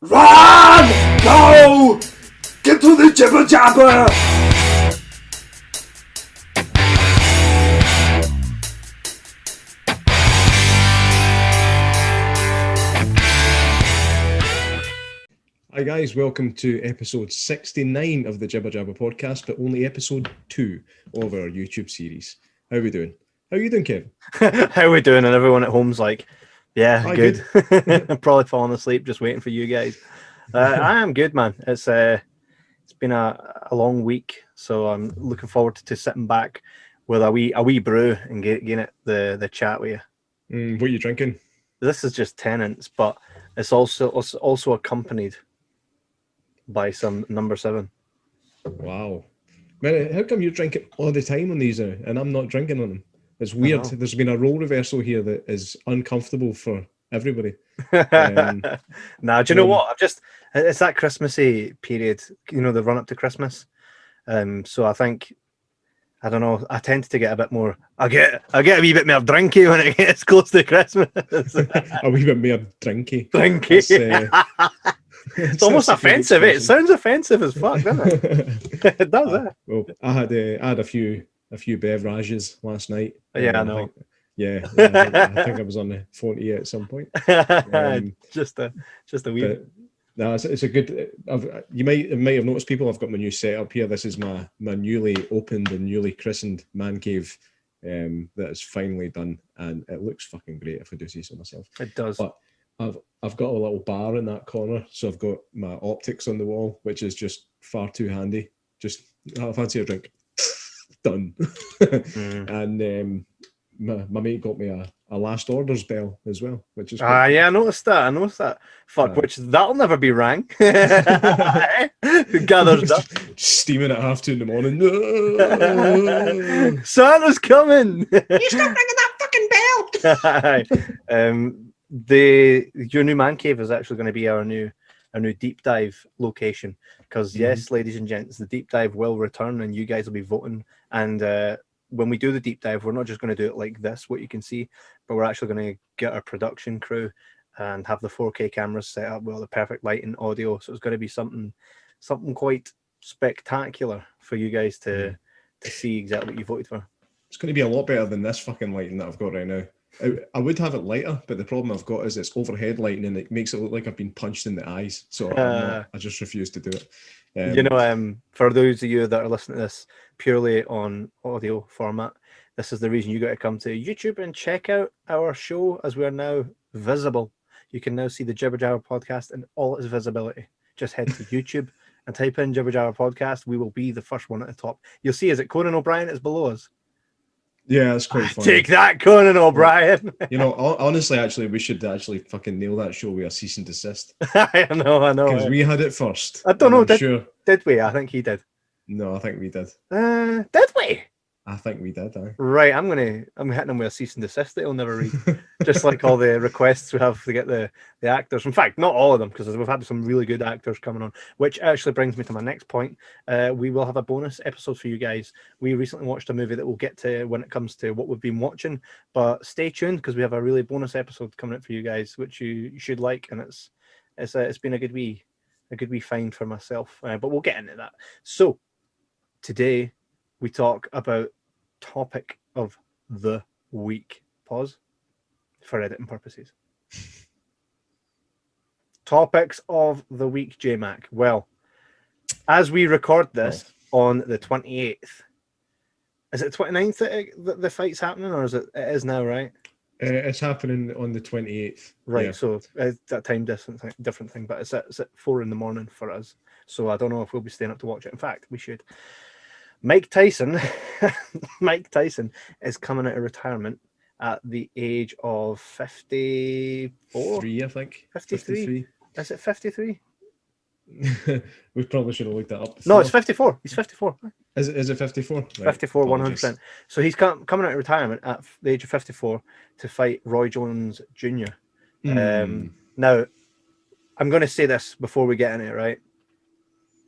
Run! Go! Get to the jibber jabber! Hi guys, welcome to episode 69 of the Jibber Jabber podcast, but only episode 2 of our YouTube series. How are we doing? How are you doing, Kevin? How are we doing? And everyone at home's like, yeah, Hi, good. I'm probably falling asleep just waiting for you guys. I am good, man. It's been a long week, so I'm looking forward to sitting back with a wee brew and getting it the chat with you. What are you drinking? This is just Tenants, but it's also accompanied by some number 7. Wow. Man, how come you're drinking all the time on these and I'm not drinking on them? It's weird. There's been a role reversal here that is uncomfortable for everybody. Nah, do you know what? It's that Christmassy period, the run up to Christmas. So I think, I don't know, I tend to get a bit more, I get a wee bit more drinky when it gets close to Christmas. A wee bit more drinky. Drinky. It's almost offensive. It sounds offensive as fuck, doesn't it? It does, Well, I had a few beverages last night. Yeah, I know. I think I was on the 40 at some point. Just a wee. No, it's a good. You might have noticed, people. I've got my new setup here. This is my newly opened and newly christened man cave that is finally done, and it looks fucking great, if I do say so myself. It does. But I've got a little bar in that corner, so I've got my optics on the wall, which is just far too handy. Just fancy a drink, done. And my mate got me a last orders bell as well, which is yeah, I noticed that. Fuck, which that'll never be rang. Gathers up, steaming at 2:30 in the morning. Santa's coming. You stop ringing that fucking bell! Your new man cave is actually going to be our new deep dive location, because yes, ladies and gents, the deep dive will return and you guys will be voting. And when we do the deep dive, we're not just going to do it like this, what you can see, but we're actually going to get our production crew and have the 4K cameras set up with all the perfect lighting, audio. So it's going to be something quite spectacular for you guys to see exactly what you voted for. It's going to be a lot better than this fucking lighting that I've got right now. I would have it lighter, but the problem I've got is it's overhead lighting and it makes it look like I've been punched in the eyes. So I just refuse to do it. For those of you that are listening to this purely on audio format, this is the reason you got to come to YouTube and check out our show, as we are now visible. You can now see the Jibber Jabber podcast in all its visibility. Just head to YouTube and type in Jibber Jabber podcast. We will be the first one at the top. You'll see, is it Conan O'Brien is below us? Yeah, it's quite funny. Take that, Conan O'Brien. Honestly, actually, we should actually fucking nail that show with a cease and desist. I know. Because we had it first. I don't know. Did we? I think he did. No, I think we did. Did we? I think we did. Right, I'm hitting him with a cease and desist that he'll never read. Just like all the requests we have to get the actors. In fact, not all of them, because we've had some really good actors coming on, which actually brings me to my next point. We will have a bonus episode for you guys. We recently watched a movie that we'll get to when it comes to what we've been watching, but stay tuned, because we have a really bonus episode coming up for you guys, which you should like, and it's been a good wee find for myself, but we'll get into that. So today we talk about topic of the week. Pause for editing purposes. Topics of the week, J-Mac. Well, as we record this on the 28th, is it 29th that the fight's happening, or is it is now, right? It's happening on the 28th. Right, yeah. So that time different thing, but it's at 4 a.m. for us. So I don't know if we'll be staying up to watch it. In fact, we should. Mike Tyson is coming out of retirement at the age of 54. 3, I think. 53. Is it 53? We probably should have looked that up before. No, it's 54. He's 54. Is it 54? Right. 54, 100%. So he's coming out of retirement at the age of 54 to fight Roy Jones Jr. Now, I'm going to say this before we get in it, right?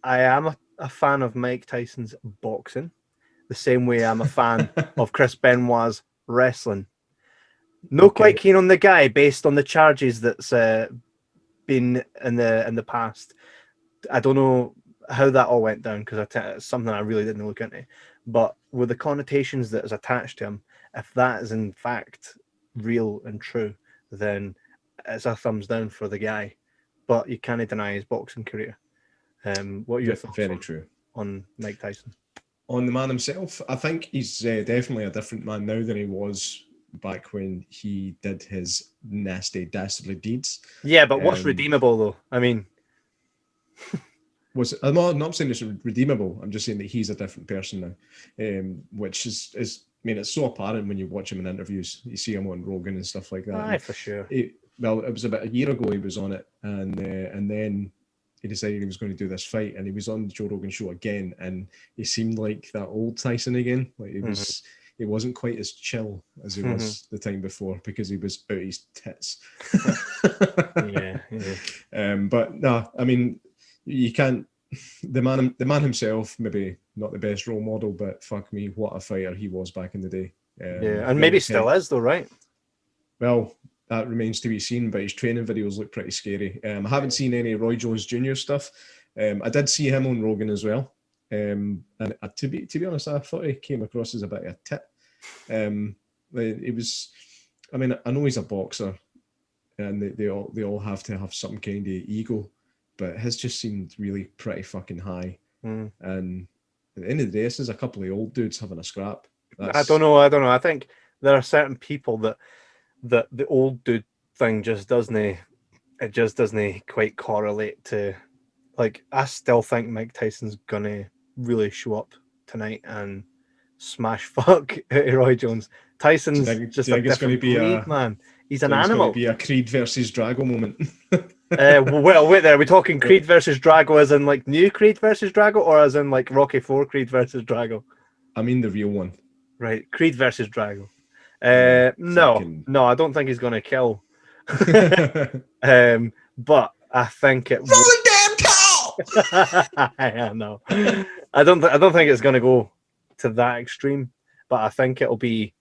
I am a fan of Mike Tyson's boxing, the same way I'm a fan of Chris Benoit's wrestling. No, quite keen on the guy based on the charges that's been in the past. I don't know how that all went down because it's something I really didn't look into. But with the connotations that is attached to him, if that is in fact real and true, then it's a thumbs down for the guy. But you can't deny his boxing career. What are your thoughts Very true. On Mike Tyson? On the man himself, I think he's definitely a different man now than he was back when he did his nasty, dastardly deeds. Yeah, but what's redeemable though? I mean, I'm not saying it's redeemable. I'm just saying that he's a different person now, which is I mean, it's so apparent when you watch him in interviews. You see him on Rogan and stuff like that. Aye, for sure. It was about a year ago he was on it, and then he decided he was going to do this fight, and he was on the Joe Rogan show again, and he seemed like that old Tyson again. Like he wasn't quite as chill as he was the time before because he was out his tits. yeah. But no, I mean, you can't. The man himself, maybe not the best role model, but fuck me, what a fighter he was back in the day. Yeah, and maybe still is though, right? Well, that remains to be seen, but his training videos look pretty scary. I haven't seen any Roy Jones Jr. stuff. I did see him on Rogan as well. And to be honest, I thought he came across as a bit of a tit. It was, I mean, I know he's a boxer, and they all have to have some kind of ego, but his just seemed really pretty fucking high. And at the end of the day, this is a couple of old dudes having a scrap. I don't know. I think there are certain people that the old dude thing just doesn't quite correlate to. Like, I still think Mike Tyson's gonna really show up tonight and smash fuck Roy Jones. Tyson's just a different breed, man. He's an animal. It's going to be a Creed versus Drago moment. Well, wait there. Are we talking Creed versus Drago as in like new Creed versus Drago, or as in like Rocky IV Creed versus Drago? I mean the real one. Right, Creed versus Drago. No, I don't think he's going to kill. But I think it. Rolling damn cow. I know. I don't think it's going to go to that extreme, but I think it'll be.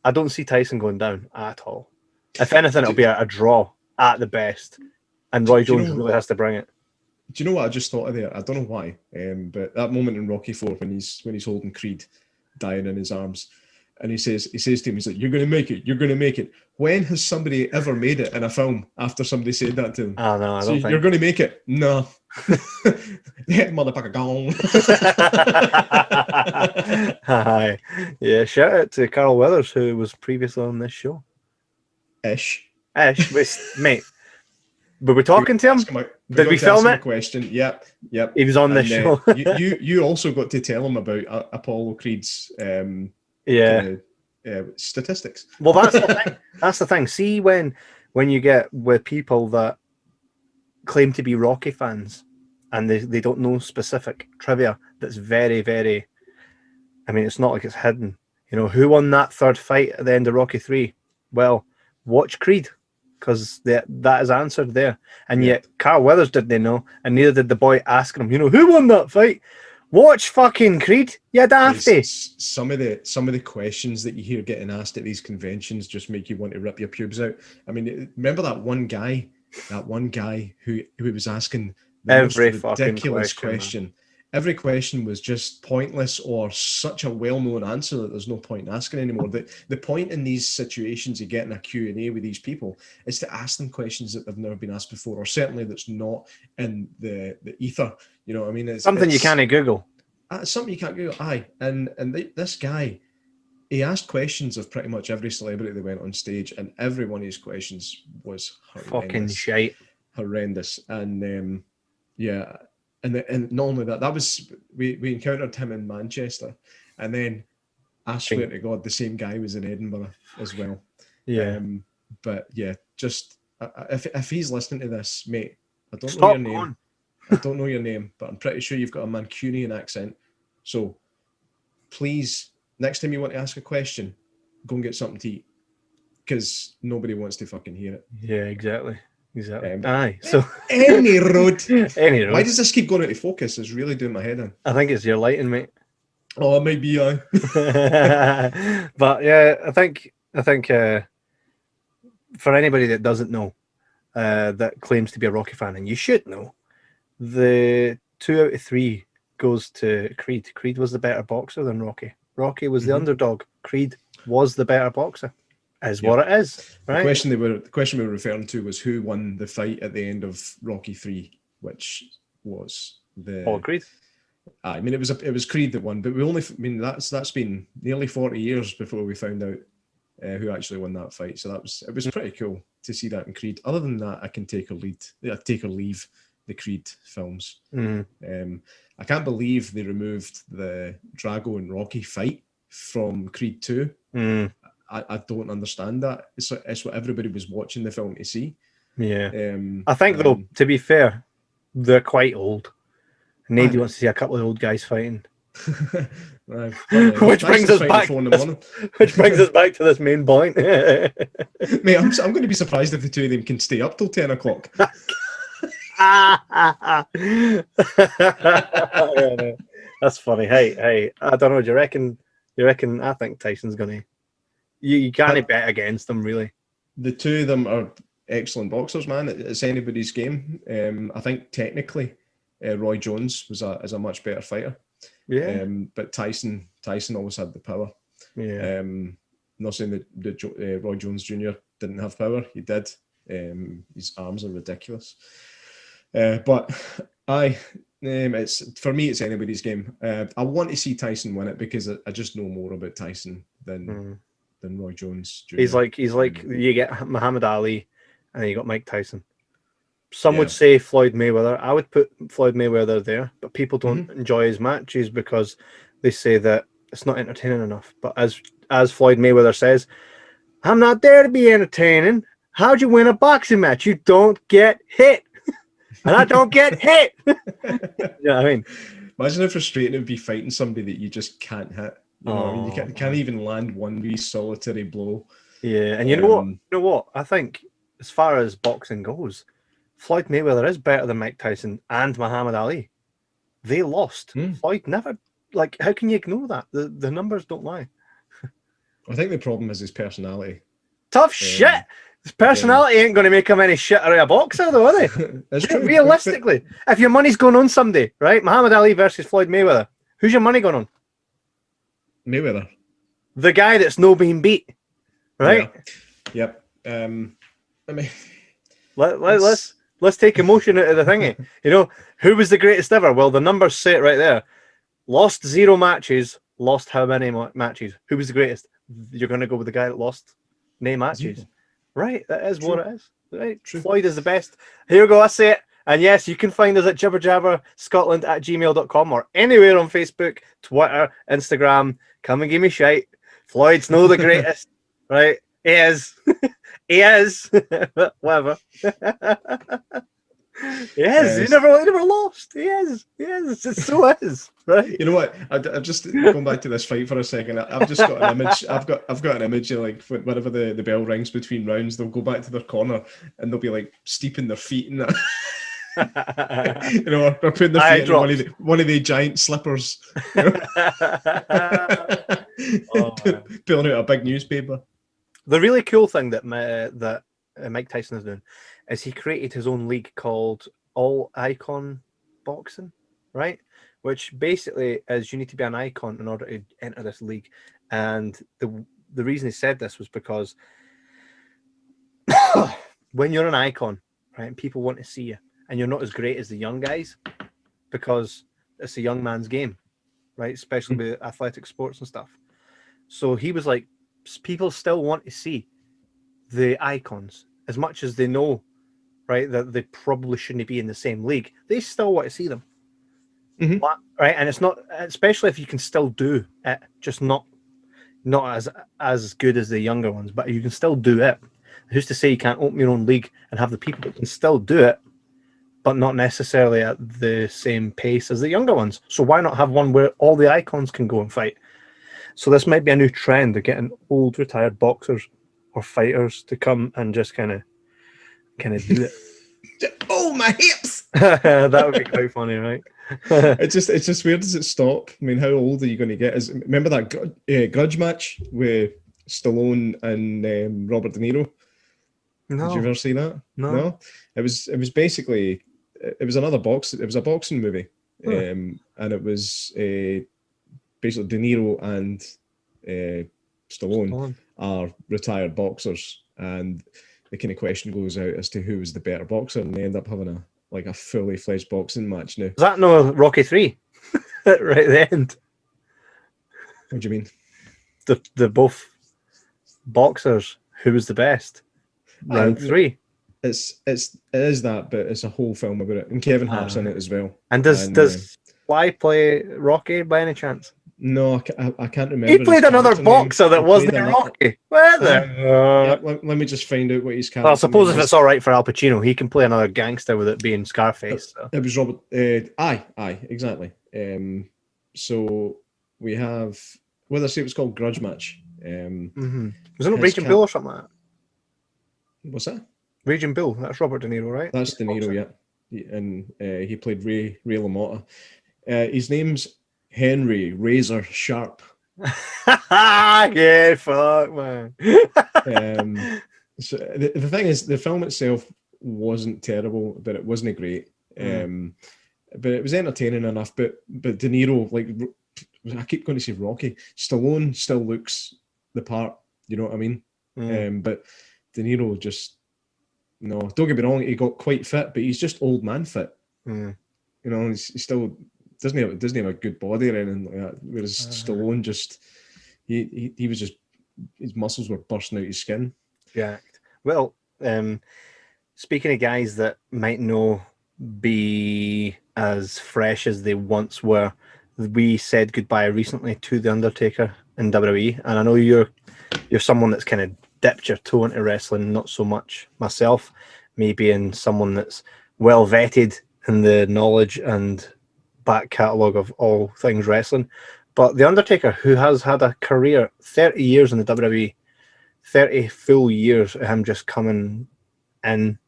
I don't see Tyson going down at all. If anything, it'll be a draw at the best, and Roy Jones really has to bring it. Do you know what I just thought of there? I don't know why, but that moment in Rocky IV when he's holding Creed dying in his arms, and he says to him, he's like, "You're going to make it. You're going to make it." When has somebody ever made it in a film after somebody said that to him? Oh, no, I don't think. You're going to make it. No. Yeah, motherfucker gone. Hi. Yeah, shout out to Carl Weathers, who was previously on this show. Ish, mate. Were we talking to him? Did we film it? Question. Yep. He was on this show. you also got to tell him about Apollo Creed's statistics. Well, that's the thing. That's the thing. See, when you get with people that claim to be Rocky fans and they don't know specific trivia that's very, very, I mean, it's not like it's hidden. You know, who won that third fight at the end of Rocky 3? Well, watch Creed, because that is answered there. And yet Carl Weathers didn't know, and neither did the boy asking him, you know, who won that fight? Watch fucking Creed, you daffy. Some of the questions that you hear getting asked at these conventions just make you want to rip your pubes out. I mean, remember that one guy who was asking the most ridiculous question. Every question was just pointless or such a well-known answer that there's no point in asking anymore. The point in these situations of getting a Q&A with these people is to ask them questions that they've never been asked before, or certainly that's not in the ether. You know what I mean? It's you can't Google. Something you can't Google. Aye. And this guy, he asked questions of pretty much every celebrity that went on stage, and every one of his questions was horrendous. Fucking shite. Horrendous. And And not only that, we encountered him in Manchester, and then I swear to God, the same guy was in Edinburgh as well. Yeah. But yeah, just if he's listening to this, mate, I don't Stop know your name. going. I don't know your name, but I'm pretty sure you've got a Mancunian accent. So please, next time you want to ask a question, go and get something to eat, because nobody wants to fucking hear it. Yeah, exactly. Aye. So any road. Any road. Why does this keep going out of focus? It's really doing my head in. I think it's your lighting, mate. Oh, it might be, aye. But yeah, I think for anybody that doesn't know, that claims to be a Rocky fan, and you should know, the 2 out of 3 goes to Creed. Creed was the better boxer than Rocky. Rocky was the underdog. Creed was the better boxer. Is what it is. Right? The question we were referring to was who won the fight at the end of Rocky 3, which was the Creed. I mean, it was Creed that won, but that's been nearly 40 years before we found out who actually won that fight. So it was pretty cool to see that in Creed. Other than that, I can take or leave the Creed films. I can't believe they removed the Drago and Rocky fight from Creed 2. I don't understand that. It's what everybody was watching the film to see. Yeah. I think, though, to be fair, they're quite old. Nobody wants to see a couple of old guys fighting. Which brings us back to this main point. Mate, I'm going to be surprised if the two of them can stay up till 10 o'clock. That's funny. Hey, I don't know. Do you reckon? I think Tyson's gonna. You can't bet against them, really. The two of them are excellent boxers, man. It's anybody's game. I think technically, Roy Jones is a much better fighter. Yeah. But Tyson always had the power. Yeah. Not saying that Roy Jones Jr. didn't have power. He did. His arms are ridiculous. But it's for me, it's anybody's game. I want to see Tyson win it because I just know more about Tyson than Roy Jones Jr. He's like you get Muhammad Ali, and then you got Mike Tyson. Some would say Floyd Mayweather. I would put Floyd Mayweather there, but people don't enjoy his matches because they say that it's not entertaining enough. But as Floyd Mayweather says, I'm not there to be entertaining. How'd you win a boxing match? You don't get hit. And I don't get hit. You know what I mean? Imagine how frustrating it would be fighting somebody that you just can't hit. You know what I mean? You can't even land one wee solitary blow. Yeah, and you know what? I think as far as boxing goes, Floyd Mayweather is better than Mike Tyson and Muhammad Ali. They lost. Floyd never. Like, how can you ignore that? The numbers don't lie. I think the problem is his personality. Tough shit. His personality ain't going to make him any shit out of a boxer, though, are they? That's true. Realistically, if your money's going on someday, right? Muhammad Ali versus Floyd Mayweather, who's your money going on? Mayweather. The guy that's no being beat, right? Yeah. Yep. I mean, let's take emotion out of the thingy. You know, who was the greatest ever? Well, the numbers say it right there. Lost 0 matches. Lost how many matches? Who was the greatest? You're going to go with the guy that lost no matches. 0. Right, that is True. what it is. Right, True. Floyd is the best. Here we go, I say it. And yes, you can find us at jibberjabberscotland@gmail.com or anywhere on Facebook, Twitter, Instagram. Come and give me shite. Floyd's no the greatest, right? He is. He is. Whatever. He is. He never lost. He is. It so is. Right. You know what? I'm just going back to this fight for a second. I've just got an image. I've got an image of like whenever the bell rings between rounds, they'll go back to their corner and they'll be like steeping their feet in that. You know, or putting their feet in one of the giant slippers. You know? Pulling out a big newspaper. The really cool thing that Mike Tyson is doing is he created his own league called All Icon Boxing, right? Which basically is you need to be an icon in order to enter this league. And the reason he said this was because when you're an icon, right, people want to see you, and you're not as great as the young guys because it's a young man's game, right? Especially with athletic sports and stuff. So he was like, people still want to see the icons as much as they know, right, that they probably shouldn't be in the same league. They still want to see them, right? And it's not, especially if you can still do it, just not as good as the younger ones, but you can still do it. Who's to say you can't open your own league and have the people that can still do it, but not necessarily at the same pace as the younger ones? So why not have one where all the icons can go and fight? So this might be a new trend of getting old retired boxers or fighters to come and just kind of do it. Oh, my hips! That would be quite funny, right? It's just where does it stop? I mean, how old are you going to get? Remember that Grudge match with Stallone and Robert De Niro? Did No. you ever see that? No. It was basically it was another box. It was a boxing movie, Huh. and it was basically De Niro and Stallone are retired boxers, and the kind of question goes out as to who was the better boxer, and they end up having a fully fledged boxing match now. Is that no Rocky 3? Right at the end. What do you mean? The both boxers. Who was the best? Round 3. It is that, but it's a whole film about it, and Kevin Hart's in it as well. And does Fly play Rocky by any chance? No, I can't remember. He played his another character boxer name. that He wasn't played Rocky. Where the? Yeah, let me just find out what his character. Well, I suppose name if is. it's all right for Al Pacino, he can play another gangster with it being Scarface. So. It was Robert. Aye, exactly. So we have. Well, I say it was called Grudge Match. Was it not Raging Bull or something like that? What's that? Raging Bull. That's Robert De Niro, right? That's De Niro, yeah. And he played Ray LaMotta. His name's Henry Razor Sharp. Yeah, fuck, man. So the thing is, the film itself wasn't terrible, but it wasn't great. But it was entertaining enough. But De Niro, like, I keep going to say Rocky. Stallone still looks the part. You know what I mean? But De Niro just don't get me wrong. He got quite fit, but he's just old man fit. You know, he still doesn't have a good body or anything like that. Whereas Stallone just he was just, his muscles were bursting out his skin. Yeah. Well, speaking of guys that might not be as fresh as they once were, we said goodbye recently to The Undertaker in WWE, and I know you're someone that's kind of dipped your toe into wrestling, not so much myself, me being someone that's well vetted in the knowledge and back catalogue of all things wrestling. But The Undertaker, who has had a career, 30 years in the WWE, 30 full years of him just coming in,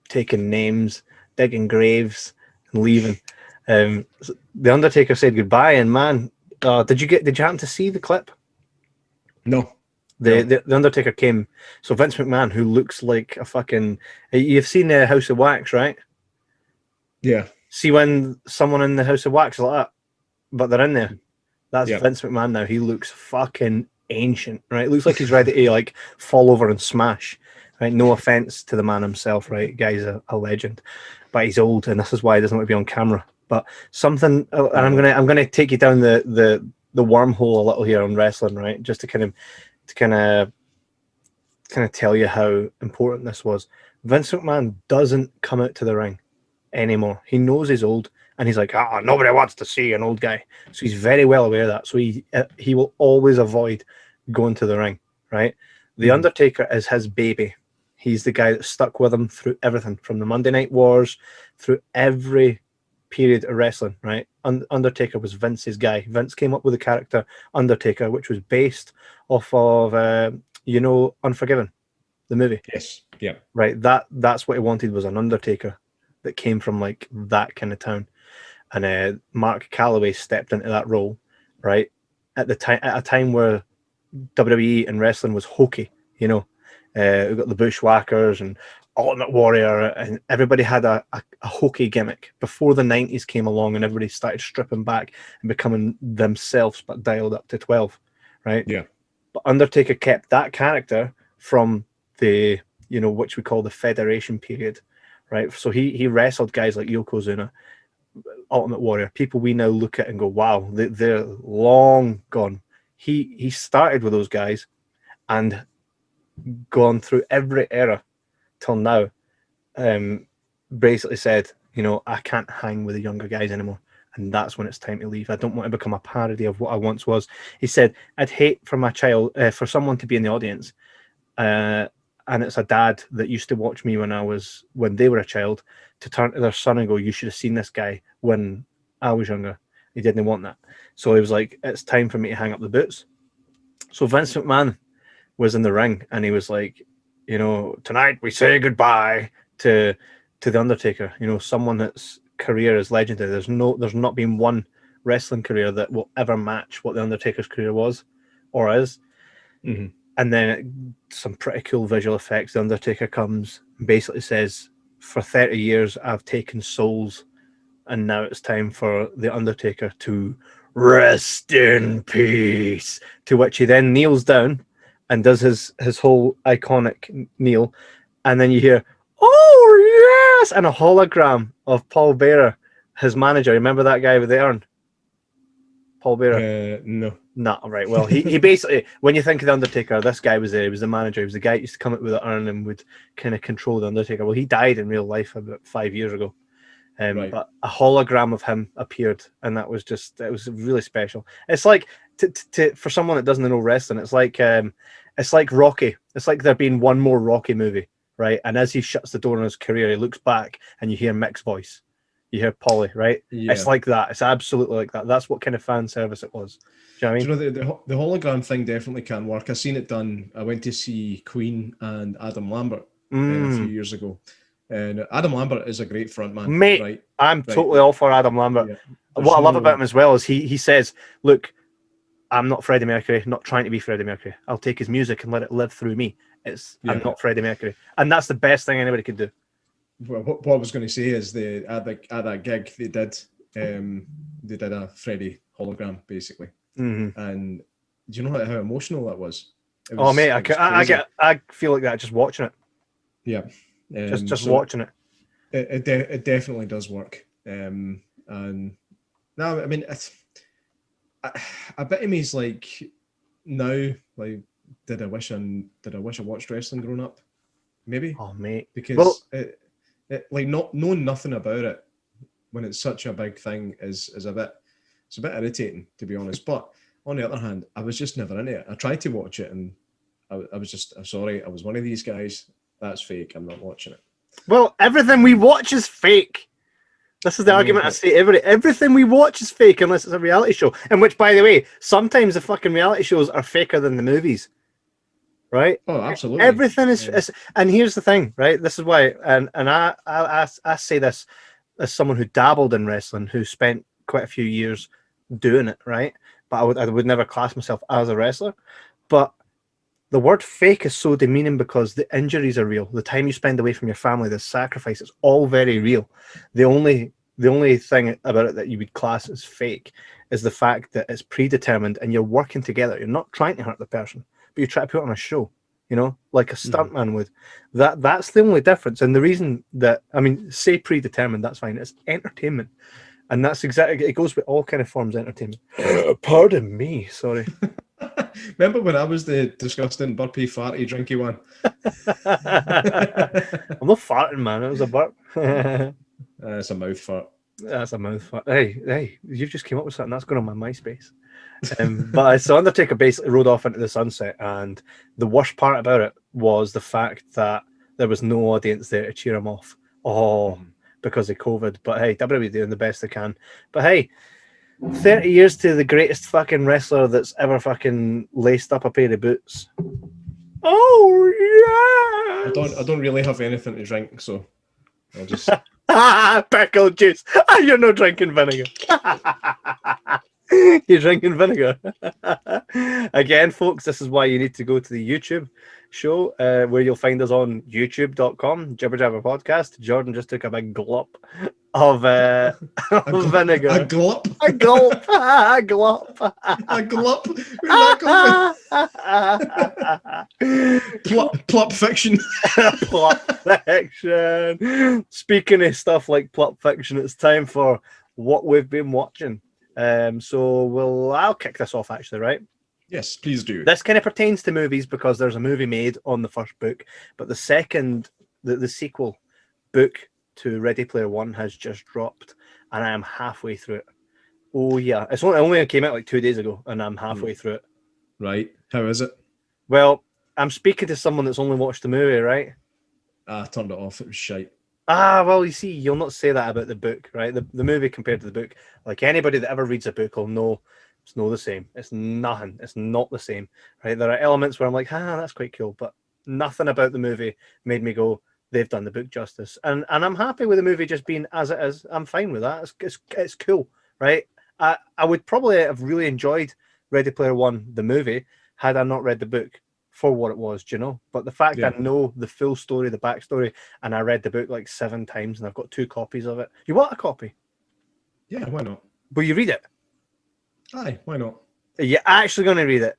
taking names, digging graves, and leaving. The Undertaker said goodbye, and man, did you happen to see the clip? No. The Undertaker came. So Vince McMahon, who looks like a fucking, you've seen the House of Wax, right? Yeah. See when someone in the House of Wax is like that, but they're in there. That's Vince McMahon now. He looks fucking ancient, right? Looks like he's ready to like fall over and smash. Right? No offense to the man himself, right? Guy's a legend, but he's old, and this is why he doesn't want to be on camera. But something, and I'm gonna take you down the wormhole a little here on wrestling, right? Just to kind of tell you how important this was. Vince McMahon doesn't come out to the ring anymore. He knows he's old, and he's like, nobody wants to see an old guy. So he's very well aware of that. So he will always avoid going to the ring, right? The Undertaker is his baby. He's the guy that stuck with him through everything, from the Monday Night Wars, through every period of wrestling, right? Undertaker was Vince's guy. Vince came up with the character Undertaker, which was based off of, Unforgiven, the movie. Yes. Yeah. Right. That's what he wanted, was an Undertaker that came from like that kind of town. And Mark Calloway stepped into that role, right? At a time where WWE and wrestling was hokey, you know. We've got the Bushwhackers and Ultimate Warrior, and everybody had a hokey gimmick before the 90s came along, and everybody started stripping back and becoming themselves, but dialed up to 12, right? Yeah. But Undertaker kept that character from the, which we call the Federation period, right? So he wrestled guys like Yokozuna, Ultimate Warrior, people we now look at and go, wow, they're long gone. He started with those guys and gone through every era till now. Basically said, I can't hang with the younger guys anymore, and that's when it's time to leave. I don't want to become a parody of what I once was. He said, I'd hate for my child, for someone to be in the audience, and it's a dad that used to watch me when they were a child, to turn to their son and go, you should have seen this guy when I was younger. He didn't want that. So he was like, it's time for me to hang up the boots. So Vince McMahon was in the ring, and he was like, tonight we say goodbye to the Undertaker. Someone that's career is legendary. There's not been one wrestling career that will ever match what the Undertaker's career was or is. And then some pretty cool visual effects. The Undertaker comes and basically says, for 30 years, I've taken souls, and now it's time for the Undertaker to rest in peace. To which he then kneels down and does his whole iconic kneel. And then you hear, oh, yes! And a hologram of Paul Bearer, his manager. Remember that guy with the urn? Paul Bearer? No. No, right. Well, he basically, when you think of the Undertaker, this guy was there. He was the manager. He was the guy who used to come up with the urn and would kind of control the Undertaker. Well, he died in real life about 5 years ago. Right. But a hologram of him appeared, and it was really special. It's like for someone that doesn't know wrestling, it's like Rocky. It's like there being one more Rocky movie, right? And as he shuts the door on his career, he looks back and you hear Mick's voice. You hear Polly, right? Yeah. It's like that. It's absolutely like that. That's what kind of fan service it was. Do you know what I mean? Do you know the hologram thing definitely can work? I've seen it done. I went to see Queen and Adam Lambert a few years ago. And Adam Lambert is a great frontman. Mate, right? I'm totally all for Adam Lambert. Yeah. What I love about him as well is he says, look, I'm not Freddie Mercury, not trying to be Freddie Mercury. I'll take his music and let it live through me. I'm not Freddie Mercury. And that's the best thing anybody could do. Well, what I was going to say is at that gig they did a Freddie hologram basically, and do you know how emotional that was? Mate, I feel like that just watching it. Yeah, just watching it. It definitely does work. And no, I mean, a bit of me is like now, like, did I wish I watched wrestling growing up? Maybe. Oh, mate, because like not knowing nothing about it when it's such a big thing is a bit irritating, to be honest. But on the other hand, I was just never into it. I tried to watch it and I was just, I'm sorry, I was one of these guys. That's fake. I'm not watching it. Well, everything we watch is fake. This is the argument I say everything we watch is fake unless it's a reality show. And which, by the way, sometimes the fucking reality shows are faker than the movies. Right? Oh, absolutely. Everything is, and here's the thing, right? This is why, and I say this as someone who dabbled in wrestling, who spent quite a few years doing it, right? But I would never class myself as a wrestler. But the word fake is so demeaning because the injuries are real. The time you spend away from your family, the sacrifice, it's all very real. The only thing about it that you would class as fake is the fact that it's predetermined and you're working together. You're not trying to hurt the person, but you try to put on a show, you know, like a stuntman would. That's the only difference. And the reason that, I mean, say predetermined, that's fine. It's entertainment. And that's exactly, it goes with all kind of forms of entertainment. Pardon me, sorry. Remember when I was the disgusting burpy farty drinky one? I'm not farting, man. It was a burp. It's a mouth fart. That's a mouth fart. Hey, you've just came up with something that's going on my MySpace. But so Undertaker basically rode off into the sunset, and the worst part about it was the fact that there was no audience there to cheer him off. Because of COVID. But hey, WWE doing the best they can. But hey, 30 years to the greatest fucking wrestler that's ever fucking laced up a pair of boots. Oh yeah. I don't really have anything to drink, so I'll just pickle juice. You're not drinking vinegar. You're drinking vinegar. Again, folks, this is why you need to go to the YouTube show, where you'll find us on youtube.com, Jibber Jabber Podcast. Jordan just took a big glop of vinegar. A glop? A gulp. A glop. A glop? Where's that Plop fiction. Plop fiction. Speaking of stuff like Plop fiction, it's time for what we've been watching. So I'll kick this off, actually, right? Yes, please do. This kind of pertains to movies because there's a movie made on the first book, but the second, the sequel book to Ready Player One has just dropped, and I am halfway through it. Oh yeah, it only came out like 2 days ago, and I'm halfway through it. Right, how is it? Well, I'm speaking to someone that's only watched the movie, right? I turned it off. It was shite. Well, you see, you'll not say that about the book, right? The movie compared to the book, like anybody that ever reads a book will know it's not the same. It's nothing. It's not the same, right? There are elements where I'm like, that's quite cool, but nothing about the movie made me go, they've done the book justice. And I'm happy with the movie just being as it is. I'm fine with that. It's cool, right? I would probably have really enjoyed Ready Player One, the movie, had I not read the book for what it was, do you know? But the fact Yeah. I know the full story, the backstory, and I read the book like 7 times, and I've got 2 copies of it. You want a copy? Yeah, why not? Will you read it? Aye, why not? Are you actually going to read it?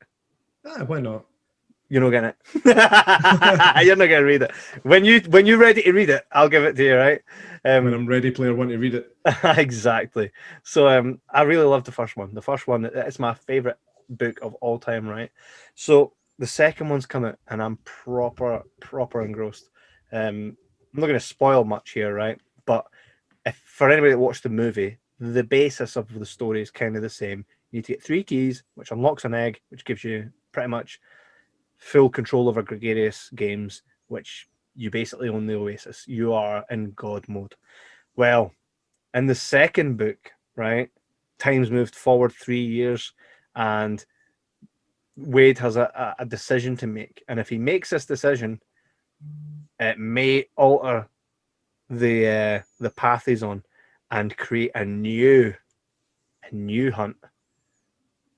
Aye, why not? You're not getting it. You're not going to read it. When you're ready to read it, I'll give it to you, right? When I'm Ready Player One to read it. Exactly. So I really love the first one. The first one, it's my favorite book of all time, right? So the second one's come out, and I'm proper engrossed. I'm not going to spoil much here, right? But if for anybody that watched the movie, the basis of the story is kind of the same. You need to get 3 keys, which unlocks an egg, which gives you pretty much full control over gregarious games, which you basically own the Oasis. You are in God mode. Well, in the second book, right, time's moved forward 3 years, and Wade has a decision to make. And if he makes this decision, it may alter the path he's on and create a new hunt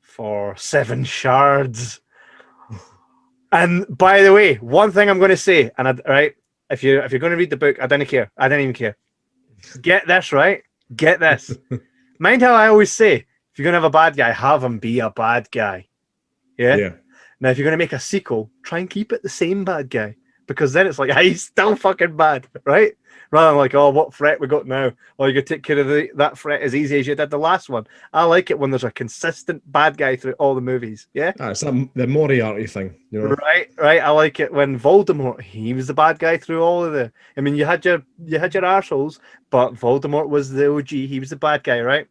for 7 shards. And by the way, one thing I'm going to say, and right, if you're going to read the book, I didn't care. I didn't even care. Get this, right? Get this. Mind how I always say, if you're going to have a bad guy, have him be a bad guy. Yeah? Now, if you're going to make a sequel, try and keep it the same bad guy. Because then it's like, he's still fucking bad, right? Rather than like, oh, what threat we got now? Oh, you can take care of that threat as easy as you did the last one. I like it when there's a consistent bad guy through all the movies. Yeah? It's the Moriarty thing, you know? Right. I like it when Voldemort, he was the bad guy through all of the... I mean, you had your arseholes, but Voldemort was the OG. He was the bad guy, right?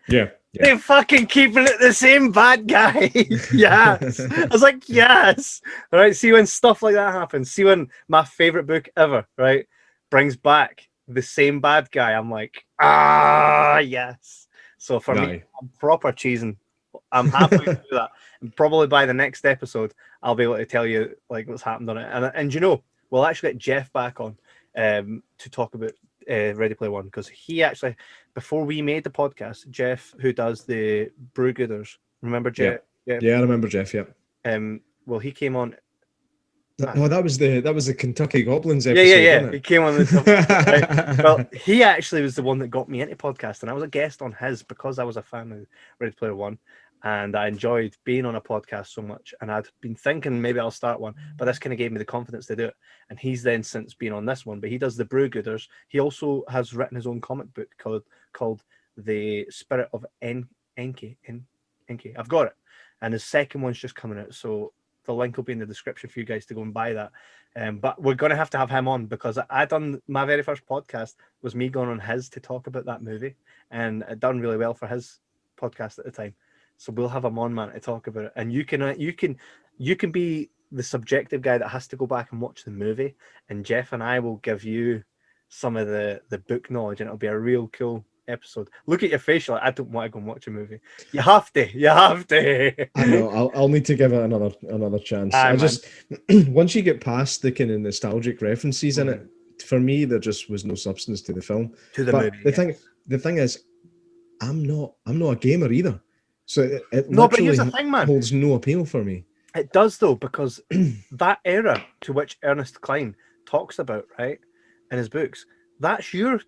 Yeah. They're fucking keeping it the same bad guy. Yes. I was like, yes. All right. See when stuff like that happens. See when my favorite book ever, right, brings back the same bad guy. I'm like, yes. So for me, I'm proper cheesing. I'm happy to do that. And probably by the next episode, I'll be able to tell you like what's happened on it. And you know, we'll actually get Jeff back on to talk about Ready Player One, because he actually, before we made the podcast, Jeff, who does the Brewgooders, remember Jeff? Yeah, I remember Jeff. Yeah. Well, he came on. Oh, that was the Kentucky Goblins episode. Yeah. Wasn't it? He came on the right? Well, he actually was the one that got me into podcast, and I was a guest on his because I was a fan of Ready Player One. And I enjoyed being on a podcast so much. And I'd been thinking maybe I'll start one, but this kind of gave me the confidence to do it. And he's then since been on this one, but he does the Brewgooders. He also has written his own comic book called The Spirit of Enki. Enki. I've got it. And his second one's just coming out. So the link will be in the description for you guys to go and buy that. But we're going to have him on, because I done my very first podcast was me going on his to talk about that movie. And it done really well for his podcast at the time. So we'll have him on, man, to talk about it. And you can be the subjective guy that has to go back and watch the movie. And Jeff and I will give you some of the book knowledge, and it'll be a real cool episode. Look at your face, you're like, I don't want to go and watch a movie. You have to. I know. I'll need to give it another chance. Just once you get past the kind of nostalgic references in it, for me there just was no substance to the film. Movie. The thing is, I'm not a gamer either. So it but here's the thing, man. Holds no appeal for me. It does, though, because that era to which Ernest Cline talks about, right, in his books, that's your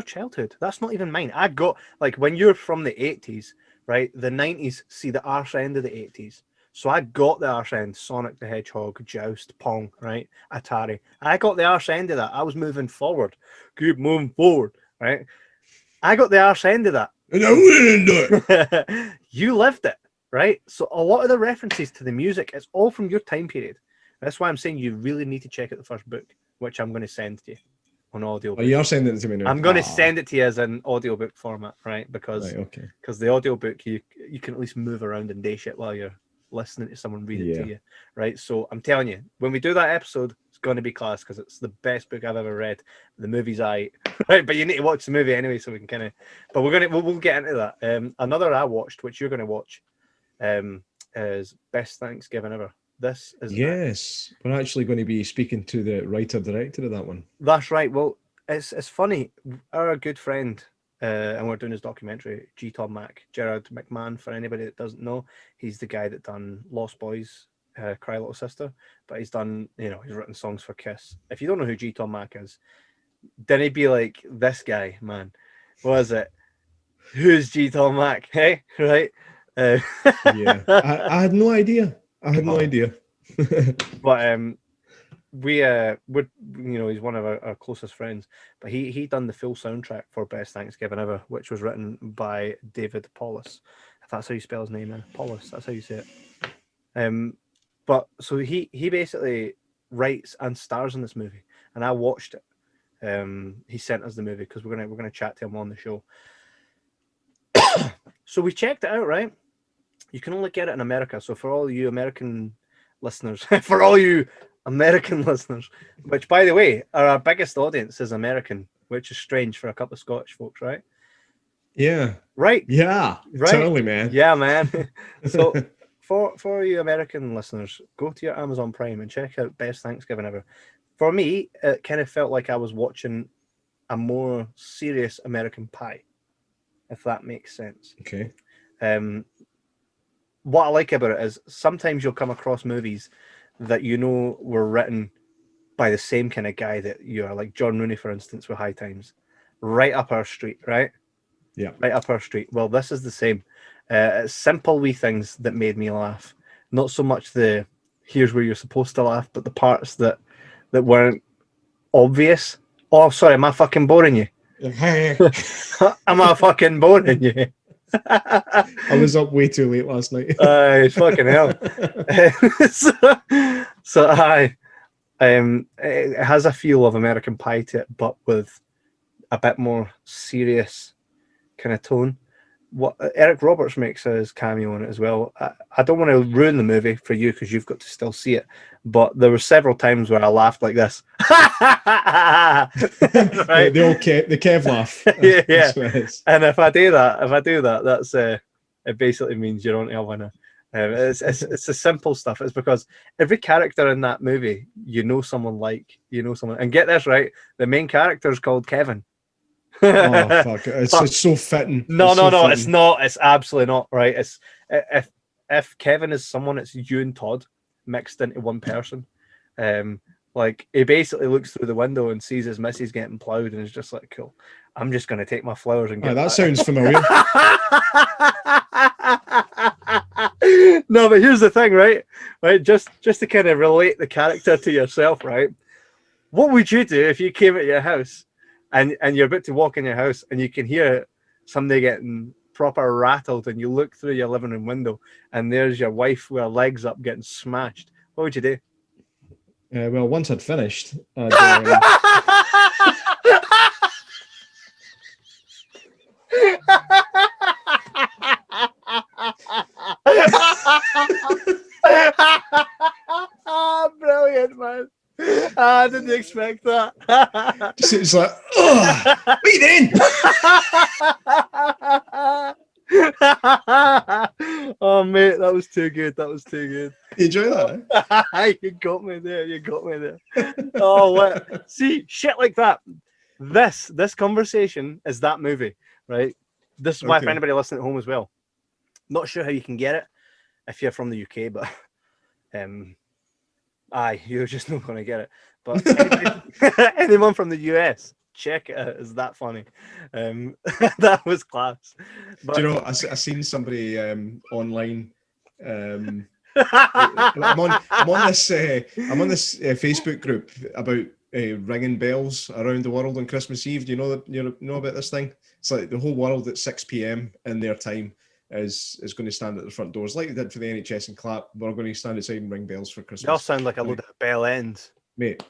childhood. That's not even mine. I've got, like, when you're from the 80s, right, the 90s see the arse end of the 80s. So I got the arse end, Sonic the Hedgehog, Joust, Pong, right, Atari. I got the arse end of that. I was moving forward. Keep moving forward, right? I got the arse end of that. And I went into it. You lived it, right? So a lot of the references to the music, it's all from your time period. That's why I'm saying you really need to check out the first book, which I'm going to send to you on audio. Oh, you're sending it to me now. I'm going to send it to you as an audiobook format, right? Because the audiobook, you can at least move around and day shit while you're listening to someone read it to you, right? So I'm telling you, when we do that episode, it's going to be class, because it's the best book I've ever read. The movie's right? But you need to watch the movie anyway, so we can kind of. But we'll get into that. Another I watched, which you're going to watch, is Best Thanksgiving Ever. This is we're actually going to be speaking to the writer director of that one. That's right. Well, it's funny. Our good friend. And we're doing his documentary, G. Tom Mac, Gerard McMahon, for anybody that doesn't know, he's the guy that done Lost Boys, Cry Little Sister, but he's done, he's written songs for Kiss. If you don't know who G Tom Mac is, then he'd be like, this guy, man, what is it? Who's G Tom Mac? Hey, right? Yeah, I had no idea. But we're he's one of our closest friends, but he done the full soundtrack for Best Thanksgiving Ever, which was written by David Paulus, if that's how you spell his name. Paulus, that's how you say it. But so he basically writes and stars in this movie, and I watched it. He sent us the movie because we're gonna chat to him on the show. So we checked it out, right? You can only get it in America. So for all you American listeners, which, by the way, are our biggest audience is American, which is strange for a couple of Scottish folks, right? Yeah. Right. Yeah. Right. Totally, man. Yeah, man. So for you American listeners, go to your Amazon Prime and check out Best Thanksgiving Ever. For me, it kind of felt like I was watching a more serious American Pie, if that makes sense. Okay. What I like about it is sometimes you'll come across movies that were written by the same kind of guy that you are, like John Rooney, for instance, with High Times, right up our street, right? Yeah. Right up our street. Well, this is the same. Simple wee things that made me laugh. Not so much the here's where you're supposed to laugh, but the parts that weren't obvious. Oh, sorry, am I fucking boring you? Am I fucking boring you? I was up way too late last night. Fucking hell. It has a feel of American Pie to it, but with a bit more serious kind of tone. What Eric Roberts makes his cameo in it as well. I don't want to ruin the movie for you because you've got to still see it, but there were several times where I laughed like this. Right? The old the Kev laugh. Yeah. And if I do that, that's it basically means you're on to a winner. It's the simple stuff. It's because every character in that movie, someone, and get this right, the main character is called Kevin. Oh fuck! It's so fitting. No, it's not. It's absolutely not. Right? It's if Kevin is someone, it's you and Todd mixed into one person. Like he basically looks through the window and sees his missus getting ploughed, and is just like, "Cool, I'm just going to take my flowers and get." That sounds familiar. No, but here's the thing, right? Just to kind of relate the character to yourself, right? What would you do if you came at your house? And you're about to walk in your house and you can hear somebody getting proper rattled, and you look through your living room window and there's your wife with her legs up getting smashed. What would you do? Well, once I'd finished, I'd, Brilliant, man. I didn't expect that. It's like, oh, what are you doing? Oh, mate, that was too good. You enjoy that? Eh? You got me there. Oh, what? See, shit like that. This conversation is that movie, right? This is why, for anybody listening at home as well, not sure how you can get it if you're from the UK, but you're just not going to get it. But anyone from the US, check it out. It's that funny. That was class. But, do you know? I seen somebody online. I'm on this Facebook group about ringing bells around the world on Christmas Eve. Do you know about this thing? It's like the whole world at 6 p.m. in their time is going to stand at the front doors like they did for the NHS and clap. We're going to stand outside and ring bells for Christmas. They all sound like a load of bell ends. Mate,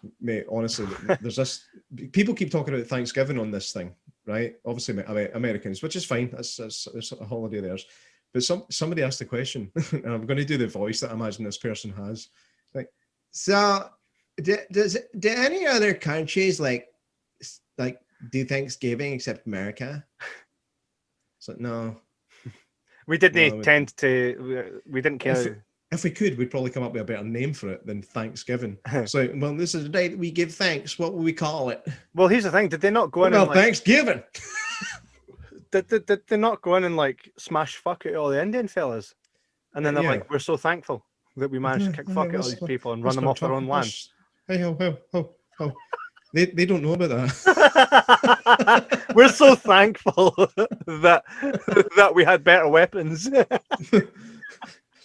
honestly, there's this. People keep talking about Thanksgiving on this thing, right? Obviously, Americans, which is fine. That's a holiday theirs. But somebody asked the question, and I'm going to do the voice that I imagine this person has. Like, so, do any other countries like do Thanksgiving except America? It's like, no. We didn't we didn't care. If we could, we'd probably come up with a better name for it than Thanksgiving. So, well, this is the day that we give thanks. What will we call it? Well, here's the thing. Did they not go in and Thanksgiving? Did they not go in and like smash fuck at all the Indian fellas? And then they're like, we're so thankful. that we managed to kick fuck at all these people and run them off their own land. Hey, ho. They don't know about that. We're so thankful that we had better weapons.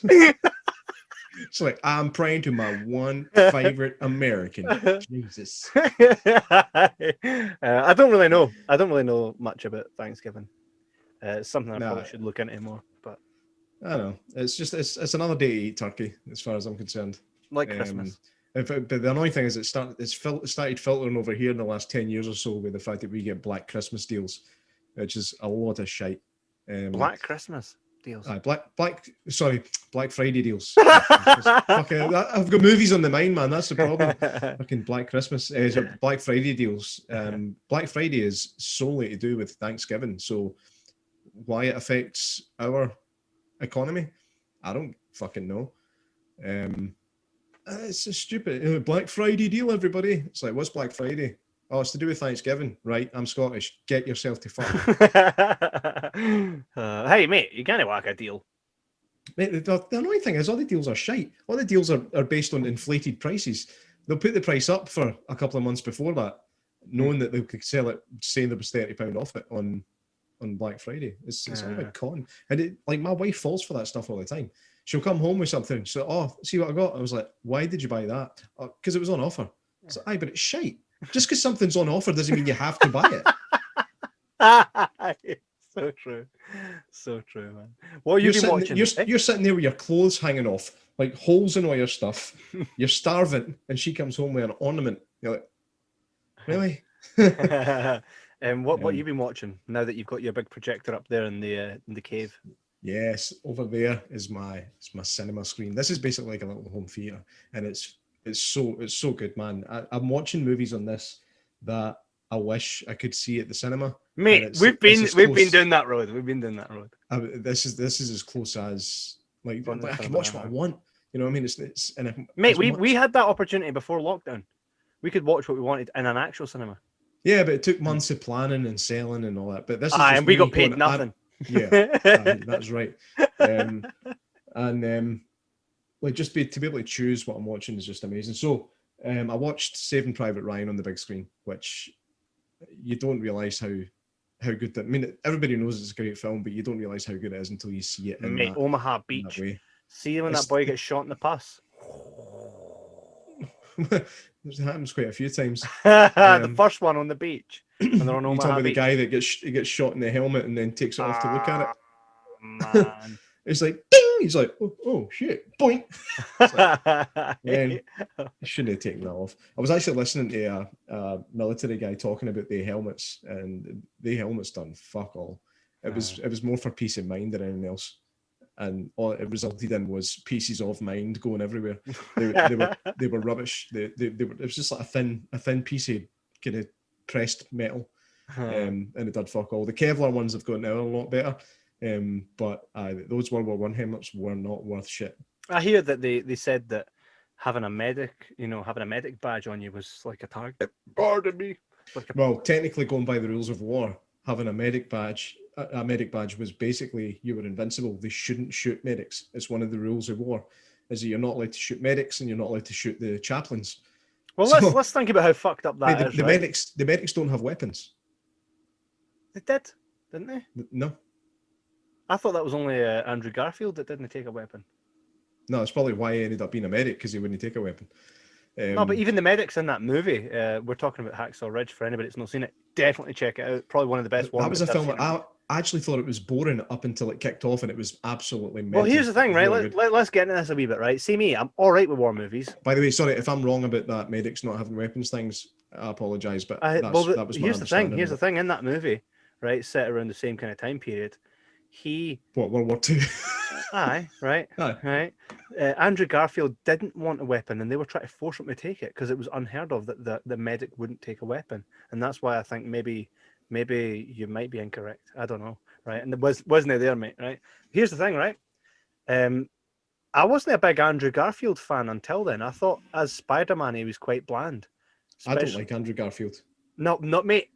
It's like, I'm praying to my one favorite American. Jesus. I don't really know. I don't really know much about Thanksgiving. It's something I probably should look into more. But I don't know. It's just it's another day to eat turkey, as far as I'm concerned. Like Christmas. But the annoying thing is it started filtering over here in the last 10 years or so with the fact that we get Black Christmas deals, which is a lot of shite. Black Christmas deals. Black Friday deals. I've got movies on the mind, man. That's the problem. Fucking Black Christmas. Black Friday deals. Black Friday is solely to do with Thanksgiving. So why it affects our economy, I don't fucking know. It's just stupid. Black Friday deal, everybody. It's like, what's Black Friday? Oh, it's to do with Thanksgiving. Right, I'm Scottish. Get yourself to fuck. Hey, mate, you can't whack a deal. Mate, the annoying thing is all the deals are shite. All the deals are based on inflated prices. They'll put the price up for a couple of months before that, knowing that they could sell it, saying there was £30 off it on Black Friday. It's all a con. And my wife falls for that stuff all the time. She'll come home with something. So, see what I got? I was like, why did you buy that? Because it was on offer. It's like, but it's shite. Just because something's on offer doesn't mean you have to buy it. So true. So true, man. What have you been watching? You're sitting there with your clothes hanging off, like holes in all your stuff. You're starving, and she comes home with an ornament. You're like, really? What have you been watching now that you've got your big projector up there in the cave? Yes, over there is my cinema screen. This is basically like a little home theater, and it's so good, man. I'm watching movies on this that I wish I could see at the cinema. Mate, we've been doing that road. We've been doing that road. This is as close as I can watch what I want. You know what I mean? Mate, we had that opportunity before lockdown. We could watch what we wanted in an actual cinema. Yeah, but it took months of planning and selling and all that. But this is and we got paid nothing. That's right. Just to be able to choose what I'm watching is just amazing. So I watched Saving Private Ryan on the big screen, which you don't realize how good that. I mean, everybody knows it's a great film, but you don't realize how good it is until you see it. Mate, Omaha Beach. See when that boy gets shot in the pass. It happens quite a few times. The first one on the beach. And they're on Omaha you talk about Beach. the guy that gets shot in the helmet and then takes it off to look at it. Man. It's like, ding! He's like, oh shit, boink. Man, I shouldn't have taken that off. I was actually listening to a military guy talking about the helmets, and the helmets done fuck all. It was more for peace of mind than anything else. And all it resulted in was pieces of mind going everywhere. They were rubbish. They were. It was just like a thin piece of kind of pressed metal, and it did fuck all. The Kevlar ones have gotten out a lot better, but those World War I helmets were not worth shit. I hear that they said that having a medic badge on you was like a target. Pardon me. Well, technically, going by the rules of war, having a medic badge was basically you were invincible. They shouldn't shoot medics. It's one of the rules of war, is that you're not allowed to shoot medics and you're not allowed to shoot the chaplains. Well, let's think about how fucked up that is. The medics don't have weapons. They did, didn't they? No. I thought that was only Andrew Garfield that didn't take a weapon. No, it's probably why he ended up being a medic, because he wouldn't take a weapon. No, but even the medics in that movie, we're talking about Hacksaw Ridge. For anybody that's not seen it, definitely check it out. Probably one of the best ones. That was a film I actually thought it was boring up until it kicked off, and it was absolutely mental. Well, here's the thing, right? Let's get into this a wee bit, right? See me, I'm all right with war movies. By the way, sorry if I'm wrong about that medics not having weapons things. I apologise, but that was my understanding. Here's the thing in that movie, right? Set around the same kind of time period. World War II? Aye, right. Andrew Garfield didn't want a weapon, and they were trying to force him to take it because it was unheard of that the medic wouldn't take a weapon, and that's why I think maybe you might be incorrect. I don't know, right? And it wasn't there, mate. Right? Here's the thing, right? I wasn't a big Andrew Garfield fan until then. I thought as Spider-Man he was quite bland. I don't like Andrew Garfield. No, not mate.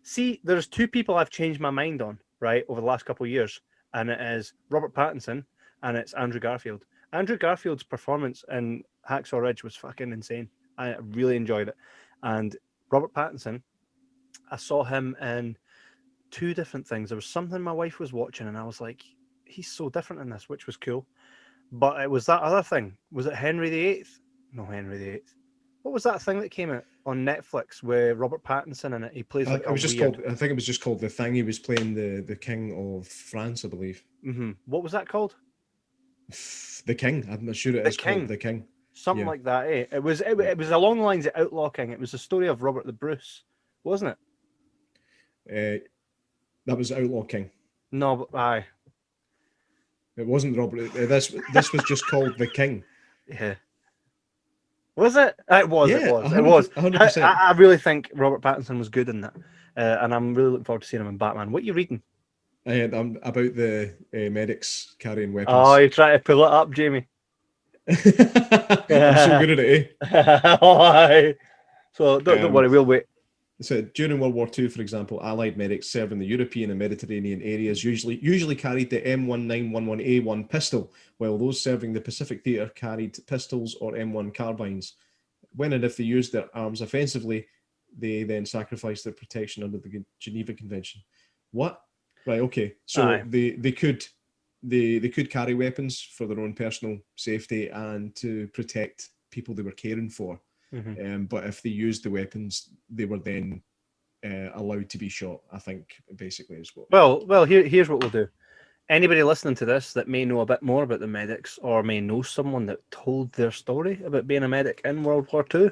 See, there's two people I've changed my mind on, right, over the last couple of years, and it is Robert Pattinson and it's Andrew Garfield. Andrew Garfield's performance in Hacksaw Ridge was fucking insane. I really enjoyed it. And Robert Pattinson, I saw him in two different things. There was something my wife was watching, and I was like, he's so different in this, which was cool. But it was that other thing. Was it Henry VIII? No, Henry VIII. What was that thing that came out on Netflix with Robert Pattinson in it? He plays like It was just weird... called. I think it was just called The Thing. He was playing the king of France, I believe. Mm-hmm. What was that called? The King. I'm not sure it is called The King. Something like that. Eh? It was along the lines of Outlaw King. It was the story of Robert the Bruce, wasn't it? That was Outlaw King. No, but aye. It wasn't Robert. This was just called The King. Yeah. Was it? It was. Yeah, it was. 100%. I really think Robert Pattinson was good in that, and I'm really looking forward to seeing him in Batman. What are you reading? I'm about the medics carrying weapons. Oh, you're trying to pull it up, Jamie. I'm so good at it, eh? So don't worry, we'll wait. So during World War II, for example, Allied medics serving the European and Mediterranean areas usually carried the M1911A1 pistol, while those serving the Pacific theatre carried pistols or M1 carbines. When and if they used their arms offensively, they then sacrificed their protection under the Geneva Convention. What? Right. Okay. So they could carry weapons for their own personal safety and to protect people they were caring for. Mm-hmm. But if they used the weapons, they were then allowed to be shot, I think, basically is what. Well, here's what we'll do. Anybody listening to this that may know a bit more about the medics or may know someone that told their story about being a medic in World War II,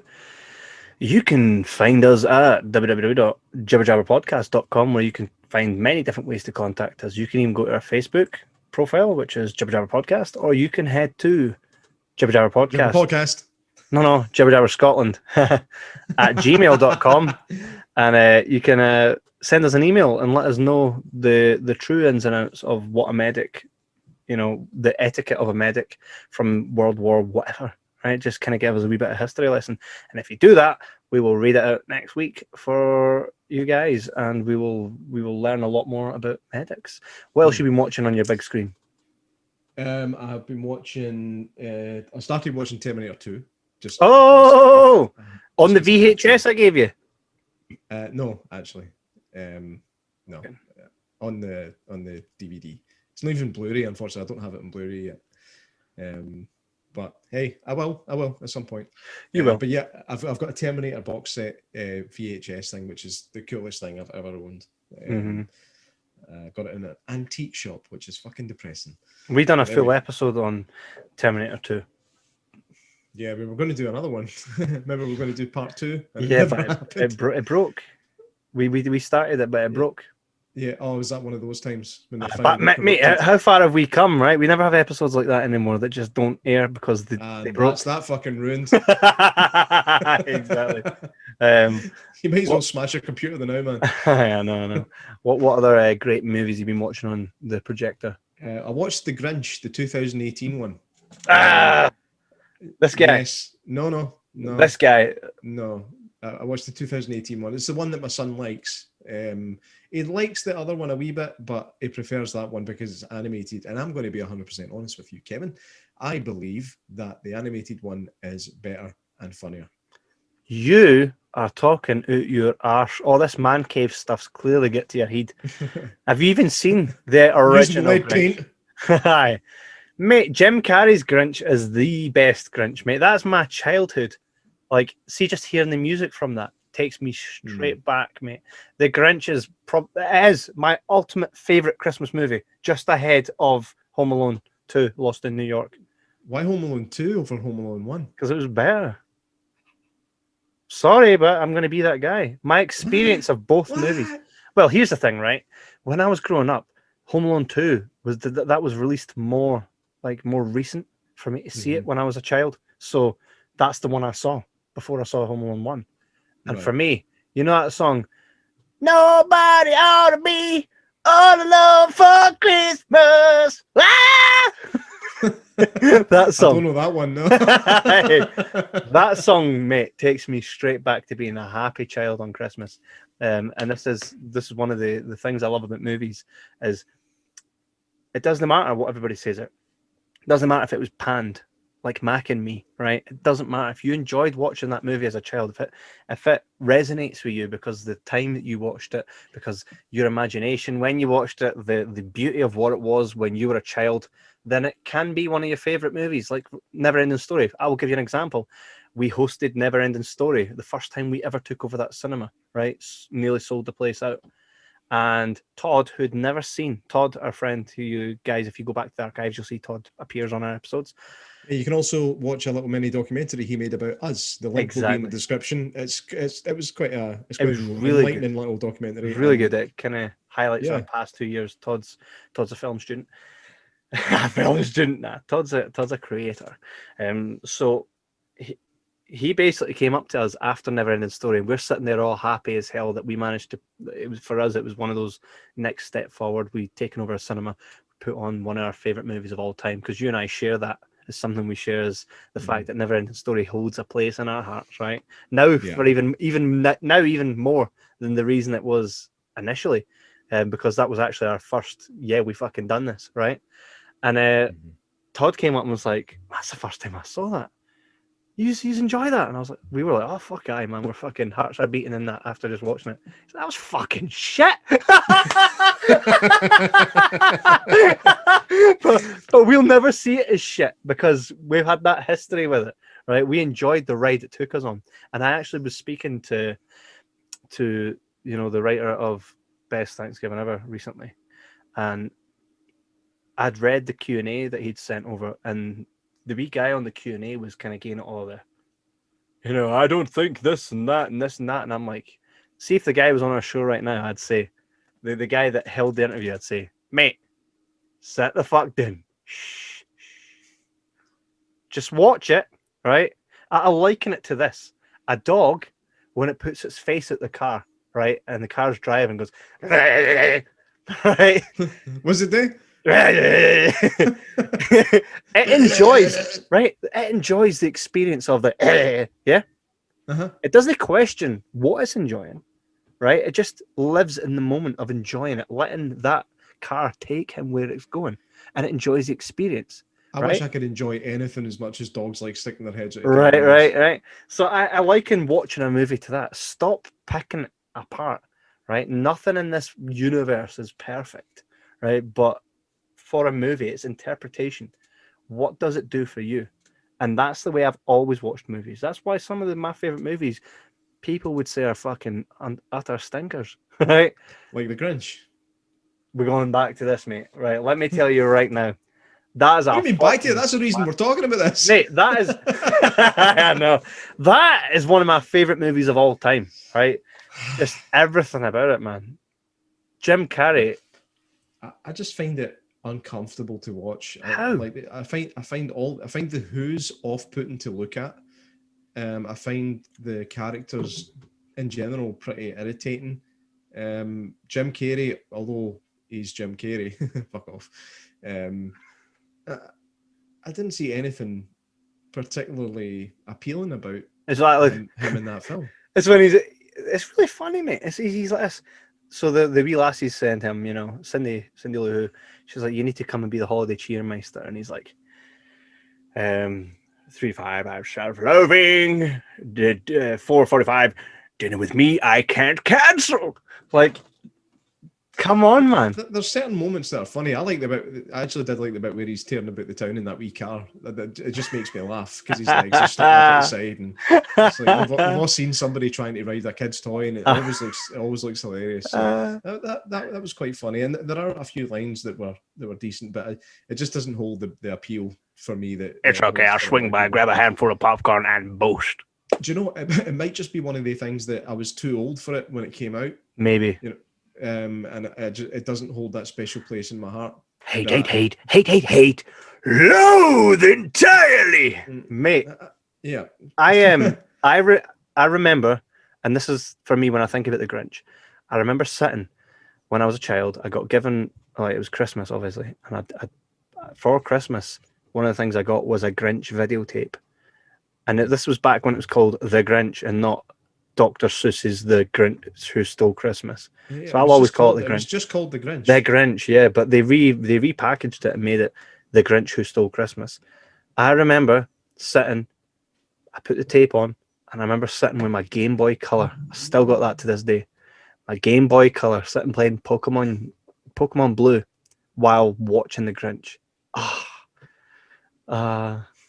you can find us at www.jibberjabberpodcast.com, where you can find many different ways to contact us. You can even go to our Facebook profile, which is Jibber Jabber Podcast, or you can head to Jibber Jabber Podcast. No, Jibber Jabber Scotland at gmail.com, and you can send us an email and let us know the true ins and outs of what a medic, the etiquette of a medic from World War whatever, right? Just kind of give us a wee bit of history lesson. And if you do that, we will read it out next week for you guys, and we will learn a lot more about medics. What else have you been watching on your big screen? I've been watching. I started watching Terminator 2. On the VHS I gave you? No, actually, no. Okay. On the DVD. It's not even Blu-ray, unfortunately. I don't have it on Blu-ray yet. But hey, I will at some point. You will. But yeah, I've got a Terminator box set VHS thing, which is the coolest thing I've ever owned. Got it in an antique shop, which is fucking depressing. We done a full episode on Terminator 2. Yeah, we were going to do another one. Remember, we were going to do part 2. Yeah, but it broke. We started it, but it broke. Yeah. Oh, is that one of those times when but mate, how far have we come? Right, we never have episodes like that anymore that just don't air because they broke. That's that fucking ruined. Exactly. You might as well smash your computer now, man. I know. What other great movies have you been watching on the projector? I watched The Grinch, the 2018 one. This guy. Yes. No. This guy. No. I watched the 2018 one. It's the one that my son likes. He likes the other one a wee bit, but he prefers that one because it's animated. And I'm going to be 100% honest with you, Kevin. I believe that the animated one is better and funnier. You are talking out your arse. All this man cave stuff's clearly get to your head. Have you even seen the original Grinch? Hi. Mate, Jim Carrey's Grinch is the best Grinch, mate. That's my childhood. Like, see, just hearing the music from that takes me straight back, mate. The Grinch is my ultimate favourite Christmas movie, just ahead of Home Alone 2, Lost in New York. Why Home Alone 2 over Home Alone 1? Because it was better. Sorry, but I'm going to be that guy. My experience of both movies. Well, here's the thing, right? When I was growing up, Home Alone 2 was that was released more recent for me to see it when I was a child. So that's the one I saw before I saw Home Alone 1. And for me, you know that song, Nobody Ought to Be All Alone for Christmas. Ah! That song. I don't know that one, no. That song, mate, takes me straight back to being a happy child on Christmas. And this is one of the things I love about movies is it doesn't matter what everybody says it. Doesn't matter if it was panned like Mac and Me, right? It doesn't matter if you enjoyed watching that movie as a child. If it resonates with you because the time that you watched it, because your imagination when you watched it, the beauty of what it was when you were a child, then it can be one of your favorite movies, like Neverending Story. I will give you an example. We hosted Neverending Story the first time we ever took over that cinema, right? Nearly sold the place out. And Todd, who'd never seen Todd, our friend, who you guys, if you go back to the archives, you'll see Todd appears on our episodes. You can also watch a little mini documentary he made about us. The link will be in the description. It was quite an enlightening little documentary. It was really good. It kind of highlights our past 2 years. Todd's a film student. A film student. Nah, Todd's a creator. So he basically came up to us after Neverending Story, and we're sitting there all happy as hell that we managed to. It was for us. It was one of those next step forward. We'd taken over a cinema, put on one of our favorite movies of all time, because you and I share that. Is something we share, is the fact that Neverending Story holds a place in our hearts, right? Now, for even more than the reason it was initially, because that was actually our first. Yeah, we fucking done this, right? And Todd came up and was like, "That's the first time I saw that. You enjoy that?" And I was like, we were like, "Oh fuck, aye, man, we're fucking hearts are beating in that after just watching it." So that was fucking shit. but we'll never see it as shit because we've had that history with it, right? We enjoyed the ride it took us on. And I actually was speaking to the writer of Best Thanksgiving Ever recently, and I'd read the Q&A that he'd sent over, and the wee guy on the Q&A was kind of getting all the, I don't think this and that and this and that. And I'm like, see if the guy was on our show right now, I'd say, the guy that held the interview, I'd say, "Mate, sit the fuck down. Shh. Just watch it, right? I liken it to this. A dog, when it puts its face at the car, right, and the car's driving, goes, right? Was it there? It enjoys, right? It enjoys the experience of the, yeah? Uh-huh. It doesn't question what it's enjoying, right? It just lives in the moment of enjoying it, letting that car take him where it's going, and it enjoys the experience. I wish I could enjoy anything as much as dogs like sticking their heads out. Right. So I liken watching a movie to that. Stop picking it apart, right? Nothing in this universe is perfect, right? But for a movie, it's interpretation. What does it do for you? And that's the way I've always watched movies. That's why some of my favorite movies, people would say, are fucking utter stinkers, right? Like The Grinch. We're going back to this, mate. Right, let me tell you right now. That is. What do you mean back to it? That's the reason we're talking about this, mate. That is. I know. That is one of my favorite movies of all time. Right, just everything about it, man. Jim Carrey. I just find it uncomfortable to watch. How? I find the Who's off-putting to look at. I find the characters in general pretty irritating. Jim Carrey, although he's Jim Carrey, fuck off. I didn't see anything particularly appealing about him in that film. It's when it's really funny, mate. He's like this. So the wee lassie sent him, Cindy Lou Who, she's like, "You need to come and be the holiday cheermeister," and he's like, 3:05, I'm self-loathing. 4:45, dinner with me, I can't cancel. Like, come on, man. There's certain moments that are funny. I actually did like the bit where he's tearing about the town in that wee car. It just makes me laugh because his legs are sticking up at the side, and it's like we've all seen somebody trying to ride a kid's toy, and it always looks hilarious. So that was quite funny, and there are a few lines that were decent, but it just doesn't hold the appeal for me. That it's okay. I'll swing by, grab a handful of popcorn, and boast. Do you know? It might just be one of the things that I was too old for it when it came out. Maybe. And it doesn't hold that special place in my heart. Hate, loathe entirely, mate. Yeah, I am. I remember, and this is for me when I think about the Grinch. I remember sitting when I was a child. I got given, it was Christmas, obviously, and for Christmas, one of the things I got was a Grinch videotape, and this was back when it was called The Grinch and not Dr. Seuss's The Grinch Who Stole Christmas. Yeah, so I'll always call it The Grinch. It was just called The Grinch. The Grinch, yeah, but they repackaged it and made it The Grinch Who Stole Christmas. I remember sitting, I put the tape on, and I remember sitting with my Game Boy Color. I still got that to this day. My Game Boy Color, sitting playing Pokemon Blue while watching The Grinch.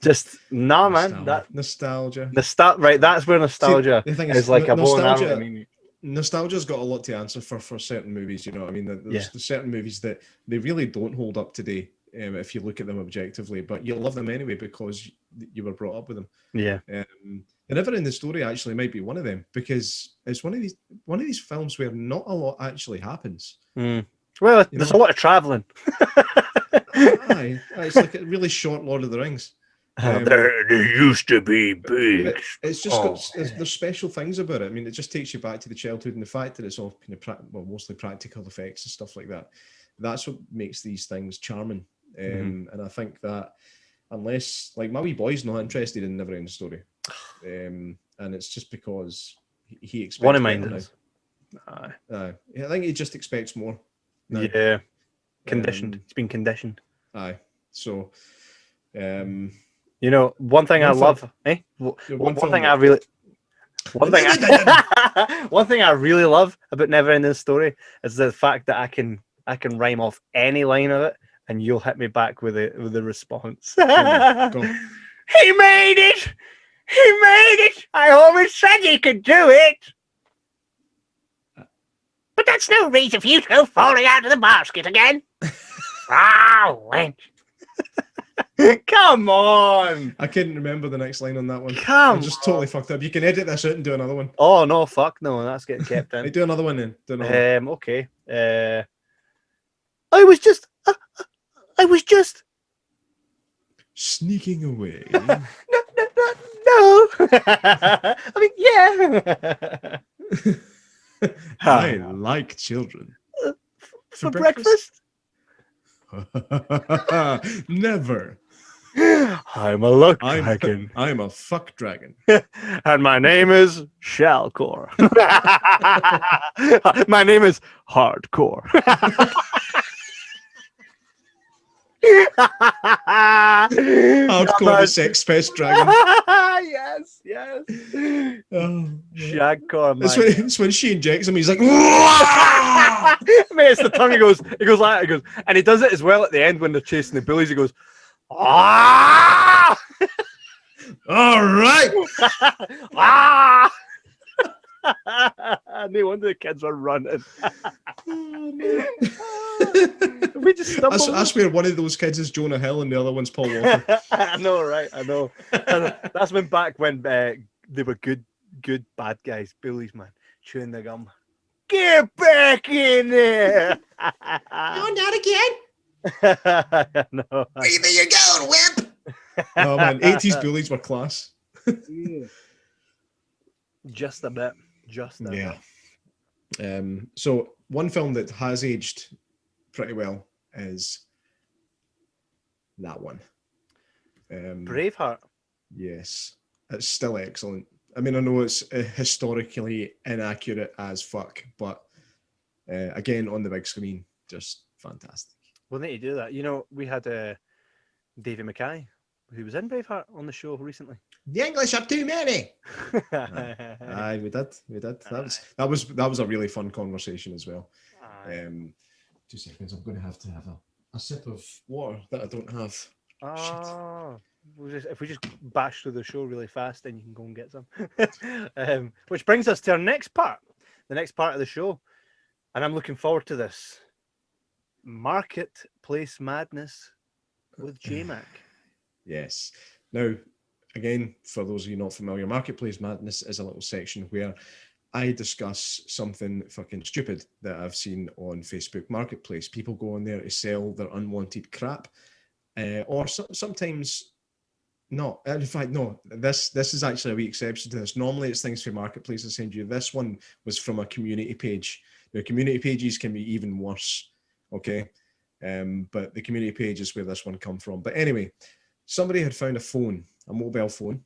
Just nah, man. Nostalgia. Right, that's where nostalgia See, the thing is like a bow and arrow to nostalgia. me. Nostalgia's got a lot to answer for certain movies. You know what I mean? There's certain movies that they really don't hold up today. If you look at them objectively, but you love them anyway because you were brought up with them. Yeah. And Never Ending Story actually might be one of them because it's one of these films where not a lot actually happens. Well, there's a lot of traveling. Aye, it's like a really short Lord of the Rings. There used to be big. It's just got there's special things about it. I mean, it just takes you back to the childhood and the fact that it's all kind of mostly practical effects and stuff like that. That's what makes these things charming. And I think that unless, like, my wee boy's not interested in Never Ending Story, and it's just because he expects one of mine is. I think he just expects more. Now. Yeah, conditioned. He's been conditioned. Aye, so you know, one thing I love. One thing I really love about Never Ending Story is the fact that I can rhyme off any line of it, and you'll hit me back with the response. Go on. He made it! He made it! I always said he could do it! But that's no reason for you to go falling out of the basket again. Wench. Come on! I couldn't remember the next line on that one. I just totally fucked up. You can edit this out and do another one. Oh, no, fuck no. That's getting kept in. Hey, do another one then. Do another one. Okay. I was just sneaking away. No. I mean, yeah. I like children. For breakfast? Never. I'm a luck dragon. I'm a fuck dragon. And my name is Shalcore. My name is Hardcore. Hardcore the sex pest dragon. Yes. Oh, Shagcore. It's when she injects him, he's like, Mate, it's the tongue. He goes, and he does it as well at the end when they're chasing the bullies. He goes, ah! All right. Ah! No wonder the kids are running. We just stumbled. I swear one of those kids is Jonah Hill and the other one's Paul Walker. I know, right? I know. That's when back when they were good bad guys, bullies, man, chewing the gum. Get back in there! No, not again. No. Where you going, wimp? Oh man, 80s bullies were class. Just a bit. Yeah. So one film that has aged pretty well is that one. Braveheart. Yes, it's still excellent. I mean, I know it's historically inaccurate as fuck, but again, on the big screen, just fantastic. We'll need to do that. You know, we had David Mackay, who was in Braveheart, on the show recently. The English are too many. Aye, we did. That was a really fun conversation as well. 2 seconds. I'm going to have a sip of water that I don't have. If we just bash through the show really fast, then you can go and get some. Which brings us to our next part, the next part of the show, and I'm looking forward to this. Marketplace Madness with J-Mac. Yes. Now, again, for those of you not familiar, Marketplace Madness is a little section where I discuss something fucking stupid that I've seen on Facebook Marketplace. People go on there to sell their unwanted crap, or sometimes not. In fact, no. This is actually a wee exception to this. Normally, it's things from Marketplace I send you. This one was from a community page. Now, community pages can be even worse. Okay, but the community page is where this one come from. But anyway, somebody had found a mobile phone,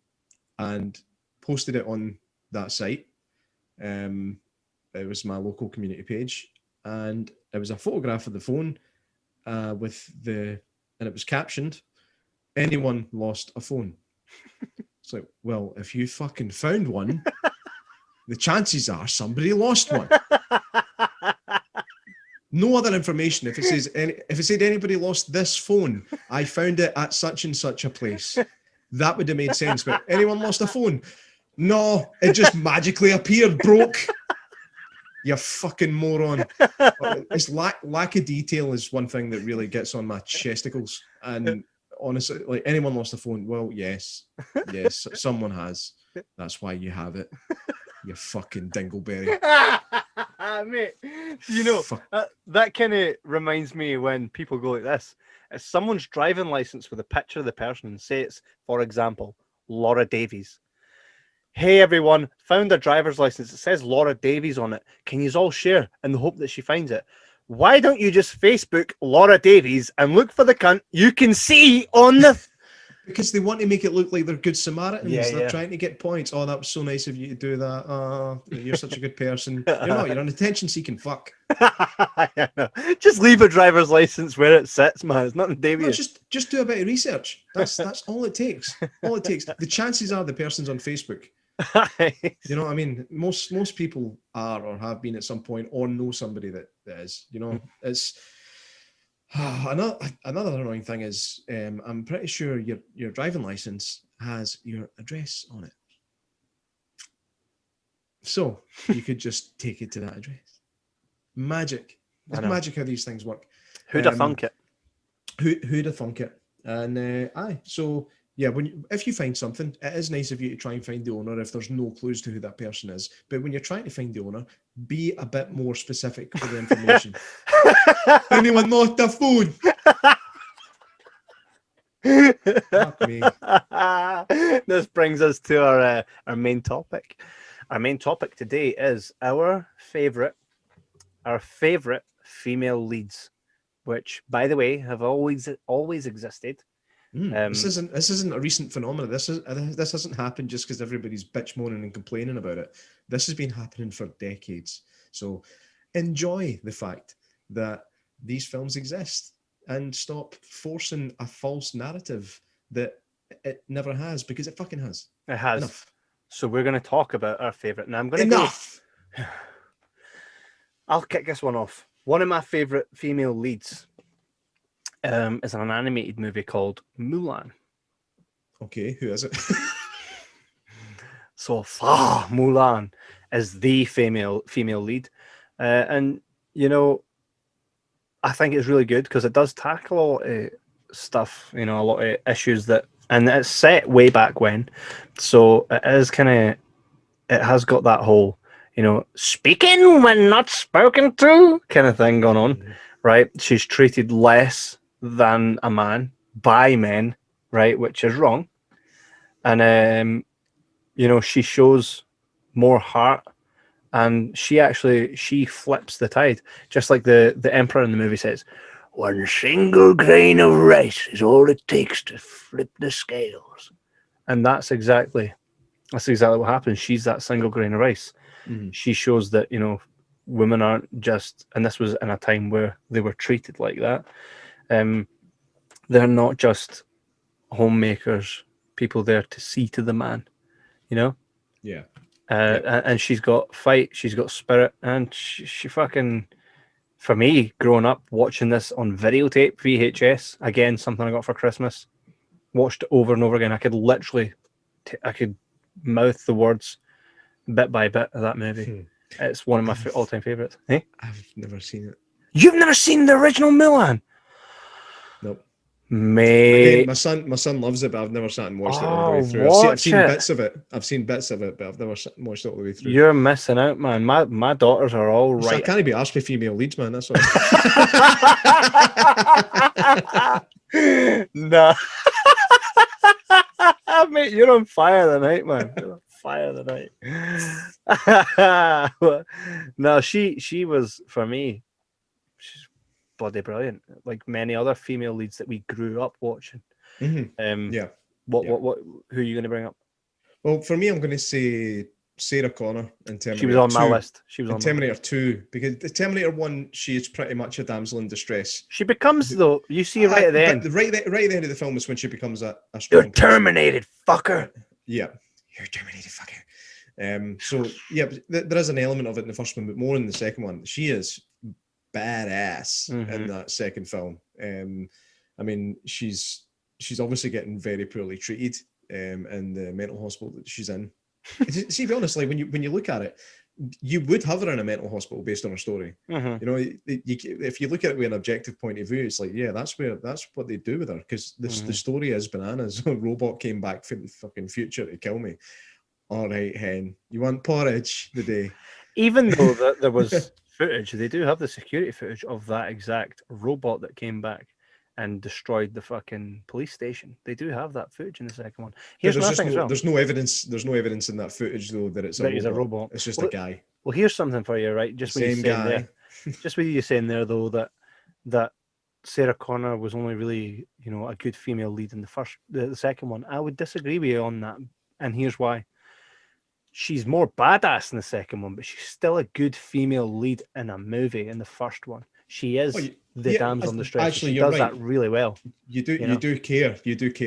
and posted it on that site. It was my local community page, and it was a photograph of the phone with the and it was captioned, "Anyone lost a phone?" It's like, well, if you fucking found one, the chances are somebody lost one. No other information. If it said anybody lost this phone, I found it at such and such a place, that would have made sense. But anyone lost a phone? No, it just magically appeared, broke. You fucking moron. It's lack of detail is one thing that really gets on my chesticles. And honestly, like, anyone lost a phone? Well, yes, someone has. That's why you have it. You fucking dingleberry. Mate, you know, that kind of reminds me when people go like this. It's someone's driving license with a picture of the person, and say it's, for example, Laura Davies. Hey everyone, found a driver's license. It says Laura Davies on it. Can you all share in the hope that she finds it? Why don't you just Facebook Laura Davies and look for the cunt you can see on the... Because they want to make it look like they're good Samaritans. Yeah, they're trying to get points. Oh, that was so nice of you to do that. Oh, you're such a good person. You're not. You're an attention-seeking fuck. Yeah, no. Just leave a driver's license where it sits, man. It's nothing devious. No, just do a bit of research. That's all it takes. All it takes. The chances are the person's on Facebook. You know what I mean? Most people are or have been at some point or know somebody that is. You know, it's... Another annoying thing is, I'm pretty sure your driving license has your address on it, so you could just take it to that address. Magic! It's magic how these things work. Who'd have thunk it? Who'd have thunk it? And so yeah, if you find something, it is nice of you to try and find the owner if there's no clues to who that person is. But when you're trying to find the owner, be a bit more specific with the information. Anyone lost the phone? Fuck me. This brings us to our main topic. Our main topic today is our favorite female leads, which, by the way, have always existed. This isn't a recent phenomenon. This hasn't happened just because everybody's bitch moaning and complaining about it. This has been happening for decades. So enjoy the fact that these films exist and stop forcing a false narrative that it never has, because it fucking has. It has. Enough. So we're going to talk about our favorite. Now I'm going to I'll kick this one off. One of my favorite female leads is an animated movie called Mulan. Okay, who is it? So far, Mulan is the female lead, and you know, I think it's really good because it does tackle a lot of stuff, you know, a lot of issues that, and it's set way back when, so it is it has got that whole, you know, speaking when not spoken to kind of thing going on, right? She's treated less than a man by men, right, which is wrong, and you know, she shows more heart, and she flips the tide, just like the emperor in the movie says, one single grain of rice is all it takes to flip the scales. And that's exactly what happens. She's that single grain of rice. She shows that, you know, women aren't just, and this was in a time where they were treated like that, they're not just homemakers, people there to see to the man, you know? Yeah. And she's got fight, she's got spirit, and she fucking, for me, growing up watching this on videotape, VHS, again, something I got for Christmas, watched it over and over again. I could literally, I could mouth the words bit by bit of that movie. It's one of my all-time favorites. Hey? I've never seen it. You've never seen the original Mulan? Nope. Mate. Again, my son loves it, but I've never sat and watched it all the way through. I've seen bits of it. I've seen bits of it, but I've never watched it all the way through. You're missing out, man. My daughters are all right. I can't be asked for female leads, man. That's all. Nah. Mate, you're on fire tonight, man. You're on fire tonight. No, she was, for me, she's bloody brilliant. Like many other female leads that we grew up watching. Yeah. What who are you going to bring up? Well, for me, I'm going to say Sarah Connor in Terminator 2. She was on my list. She was in on Terminator 2, because the Terminator 1, she is pretty much a damsel in distress. She becomes, though, you see right at the end. Right at the end of the film is when she becomes a You're strong terminated, fucker. Yeah, you're terminated, fucker. So yeah, there is an element of it in the first one, but more in the second one. She is badass in that second film. I mean, she's obviously getting very poorly treated in the mental hospital that she's in. See, be honest, like when you look at it, you would have her in a mental hospital based on her story. You know, if you look at it with an objective point of view, it's like, yeah, that's what they do with her, because the story is bananas. A robot came back from the fucking future to kill me. All right, hen, you want porridge today? Even though there was footage, they do have the security footage of that exact robot that came back and destroyed the fucking police station. They do have that footage in the second one. Here's there's no evidence. There's no evidence in that footage though that it's a robot. It's just a guy. Well, here's something for you, right? Just with you saying there, just with you saying there though that Sarah Connor was only really, you know, a good female lead in the second one. I would disagree with you on that, and here's why. She's more badass in the second one, but she's still a good female lead in a movie in the first one. She is the damsel in distress. Actually, she you're does right. that really well. You do care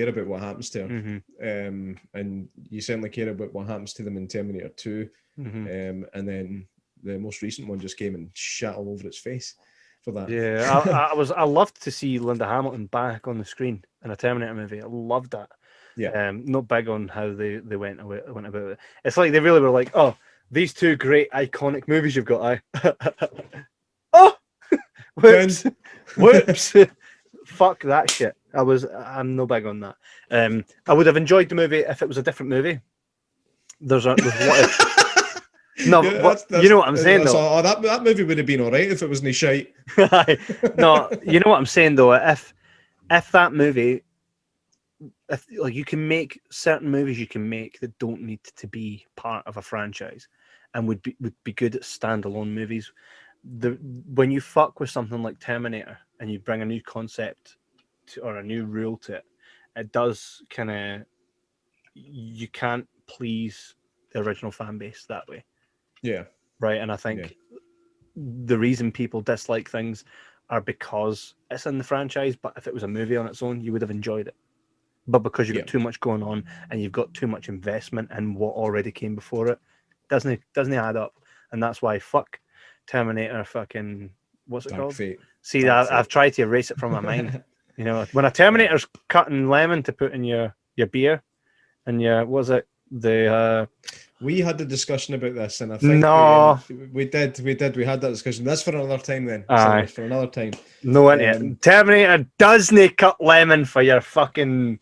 about what happens to her, Mm-hmm. and you certainly care about what happens to them in Terminator 2, and then the most recent one just came and shat all over its face for that. Yeah, I loved to see Linda Hamilton back on the screen in a Terminator movie. I loved that. Yeah, not big on how they went about it. It's like they really were like, oh, these two great iconic movies you've got, oh, whoops, whoops, fuck that shit. I'm no big on that. I would have enjoyed the movie if it was a different movie. There's a lot of... No, yeah, you know what I'm saying though. That movie would have been alright if it wasn't shite. No, you know what I'm saying though. If that movie, if like you can make certain movies, you can make that don't need to be part of a franchise, and would be good at standalone movies. When you fuck with something like Terminator and you bring a new concept or a new rule to it, it does kind of, you can't please the original fan base that way. Yeah. Right. And I think the reason people dislike things are because it's in the franchise, but if it was a movie on its own, you would have enjoyed it. But because you've got too much going on and you've got too much investment in what already came before it, doesn't add up. And that's why fuck Terminator fucking, what's it Dark called? Fate. See, I've tried to erase it from my mind. You know, when a Terminator's cutting lemon to put in your beer and your, what was it? We had the discussion about this, and I think we did. We had that discussion. That's for another time then. For another time. No, Terminator doesn't cut lemon for your fucking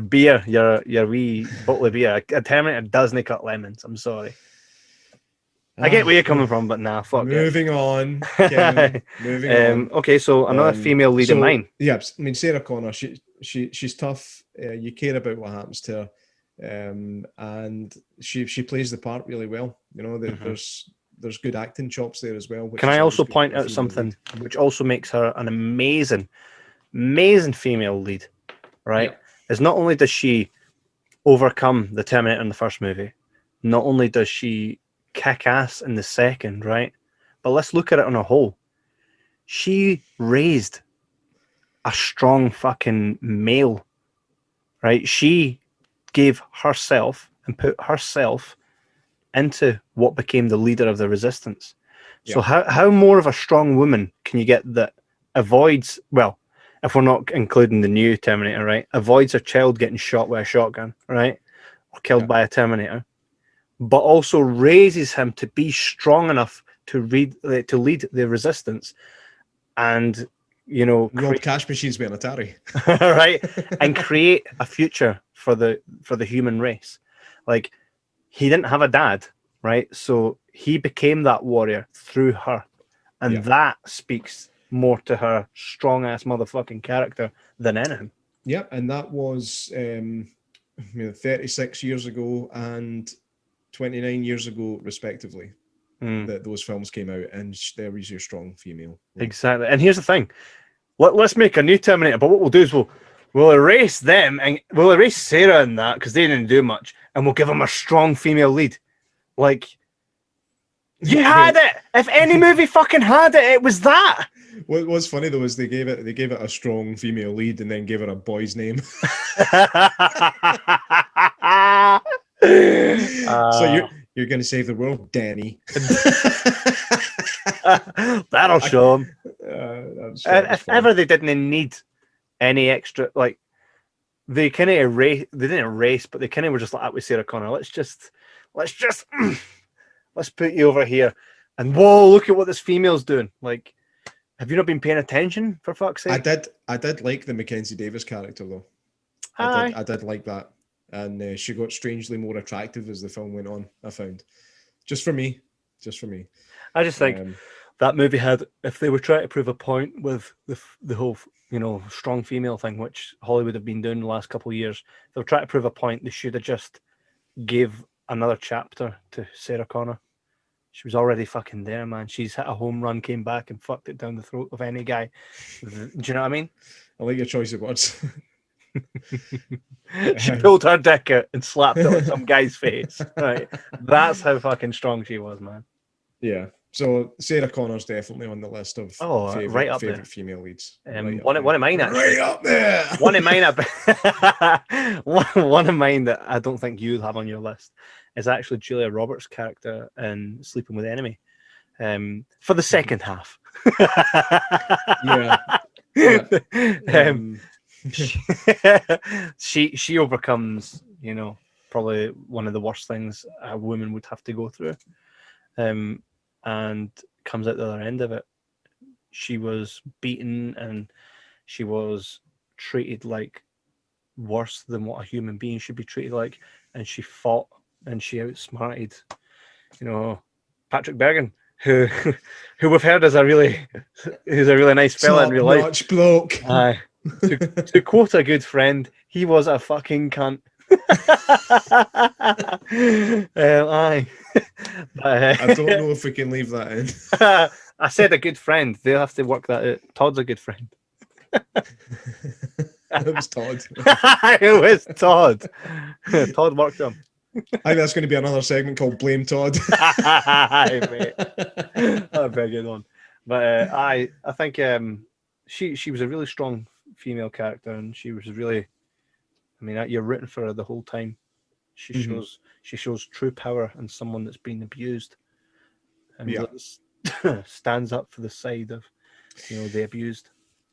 beer, your wee bottle of beer. A Terminator doesn't cut lemons. I'm sorry. I get where you're coming from, but nah, fuck it. Moving on. Kevin, moving on. Okay, so another female lead in mine. Yeah, I mean Sarah Connor. She's tough. You care about what happens to her. And she plays the part really well. You know, there's good acting chops there as well. Can I also point out something which also makes her an amazing female lead, right? Is not only does she overcome the Terminator in the first movie, not only does she kick ass in the second, right? But let's look at it on a whole. She raised a strong fucking male, right? She gave herself and put herself into what became the leader of the resistance. So how more of a strong woman can you get that avoids, well, if we're not including the new Terminator, right, avoids a child getting shot with a shotgun, right, or killed by a Terminator, but also raises him to be strong enough to lead the resistance, and you know, rob cash machines with an Atari, right, and create a future for the human race. Like, he didn't have a dad, right? So he became that warrior through her, and that speaks more to her strong ass motherfucking character than anything. Yeah, and that was 36 years ago and 29 years ago, respectively. That those films came out, and there is your strong female. Exactly. And here's the thing: let's make a new Terminator. But what we'll do is we'll erase them and we'll erase Sarah in that because they didn't do much, and we'll give them a strong female lead. Like, you had it. If any movie fucking had it, it was that. What's funny though is they gave it a strong female lead and then gave her a boy's name. So you're gonna save the world, Danny. That'll show them. If Fun. ever they didn't need any extra, like they kind of erase. They didn't erase, but they kind of were just like, "With Sarah Connor, let's just let's put you over here." And whoa, look at what this female's doing. Like, have you not been paying attention, for fuck's sake? I did like the Mackenzie Davis character though. I did like that, and she got strangely more attractive as the film went on. I found, just for me. I just think that movie had, if they were trying to prove a point with the whole, strong female thing, which Hollywood have been doing the last couple of years, if they were trying to prove a point, they should have just gave another chapter to Sarah Connor. She was already fucking there, man. She's hit a home run, came back and fucked it down the throat of any guy. Do you know what I mean? I like your choice of words. She pulled her dick out and slapped it on some guy's face. Right, that's how fucking strong she was, man. Yeah. So Sarah Connor's definitely on the list of favorite female leads. One of mine actually. Right up there. One of mine. One of mine that I don't think you'd have on your list is actually Julia Roberts' character in Sleeping with the Enemy. For the second half. She overcomes, probably one of the worst things a woman would have to go through. And comes out the other end of it. She was beaten and she was treated like worse than what a human being should be treated like. And she fought and she outsmarted, Patrick Bergen, who we've heard is a really nice fella in real life. Top-notch bloke. Aye. To quote a good friend, he was a fucking cunt. Aye. I don't know if we can leave that in. I said a good friend. They'll have to work that out. Todd's a good friend. It was Todd. It was Todd. Todd worked him. I think that's going to be another segment called Blame Todd. Aye, mate. That's a very good one. But I think she was a really strong female character, and she was really. I mean, you're rooting for her the whole time. She shows true power in someone that's been abused, and stands up for the side of, the abused.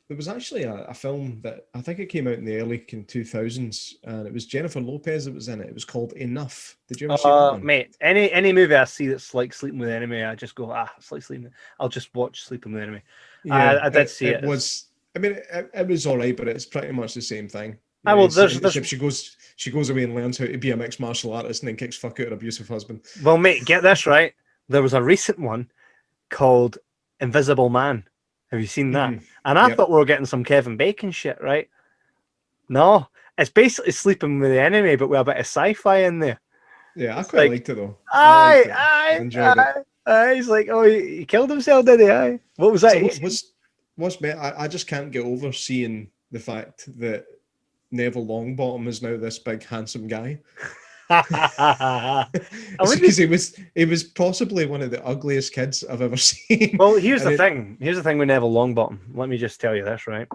There was actually a film that I think it came out in the early 2000s, and it was Jennifer Lopez that was in it. It was called Enough. Did you ever see that one? Mate, any movie I see that's like Sleeping with the Enemy, I just go, it's like Sleeping. I'll just watch Sleeping with the Enemy. Yeah, I did see it. It was all right, but it's pretty much the same thing. She goes away and learns how to be a mixed martial artist and then kicks fuck out her abusive husband. Well, mate, get this right. There was a recent one called Invisible Man. Have you seen that? And I thought we were getting some Kevin Bacon shit, right? No, it's basically Sleeping with the Enemy, but with a bit of sci-fi in there. Yeah, I quite liked it though. I enjoyed it. He's like, he killed himself, did he? Aye. What was that? So what's better? I just can't get over seeing the fact that Neville Longbottom is now this big handsome guy. Because he was possibly one of the ugliest kids I've ever seen. Well, here's the thing with Neville Longbottom. Let me just tell you this, right?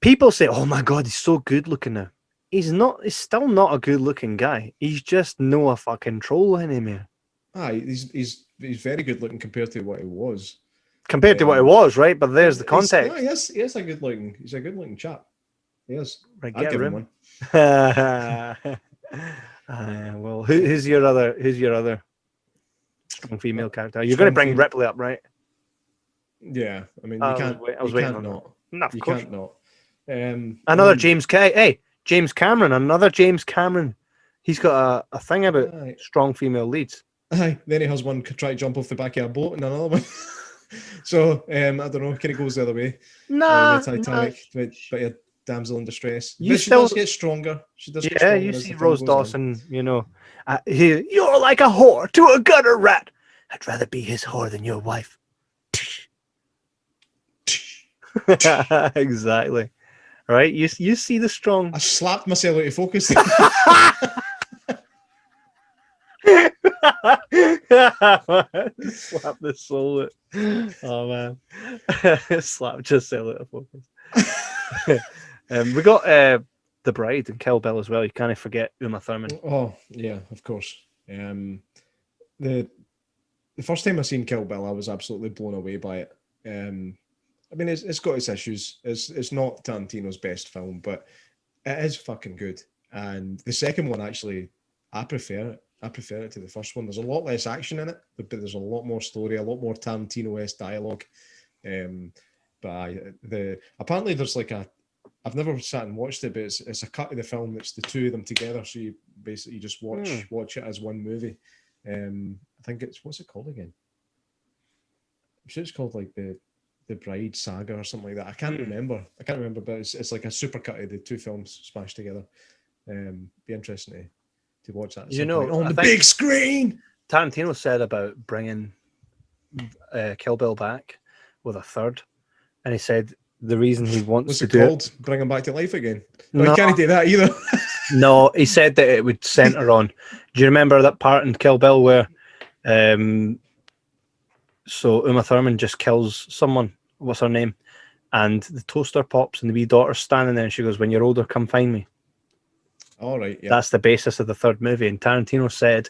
People say, "Oh my god, he's so good looking now." He's not. He's still not a good looking guy. He's just no a fucking troll anymore. He's very good looking compared to what he was. Compared to what he was, right? But there's the context. He is a good looking. He's a good looking chap. Yes, right, I'd give him one. Well, who's your other strong female character? You're going to bring Ripley up, right? Yeah, I mean, you can't. You can't not. No, of course. Can't not. Another James James Cameron, another James Cameron. He's got a thing about strong female leads. Aye. Then he has one try to jump off the back of a boat, and another one. So I don't know. Kind of goes the other way. No, Titanic, but a damsel in distress. She does get stronger. She does. Yeah, you see Rose Dawson. You're like a whore to a gutter rat. I'd rather be his whore than your wife. Exactly. Right? You see the strong. I slapped myself out of focus. Slap the soul out. Oh man. Slap just sell it a focus. We got The Bride and Kill Bill as well. You can't forget Uma Thurman. Oh yeah, of course. The first time I seen Kill Bill, I was absolutely blown away by it. I mean, it's got its issues. It's not Tarantino's best film, but it is fucking good. And the second one, actually, I prefer it. I prefer it to the first one. There's a lot less action in it, but there's a lot more story, a lot more Tarantino-esque dialogue. Apparently there's like I've never sat and watched it, but it's a cut of the film that's the two of them together. So you basically just watch it as one movie. I think what's it called again? I'm sure it's called like the Bride Saga or something like that. I can't remember, but it's like a super cut of the two films smashed together. Be interesting to watch that. On the big screen. Tarantino said about bringing Kill Bill back with a third, and he said the reason he wants to do it, bring him back to life again. No, he can't do that either. No, he said that it would center on. Do you remember that part in Kill Bill where, so Uma Thurman just kills someone? What's her name? And the toaster pops, and the wee daughter's standing there, and she goes, "When you're older, come find me." All right, yeah. That's the basis of the third movie. And Tarantino said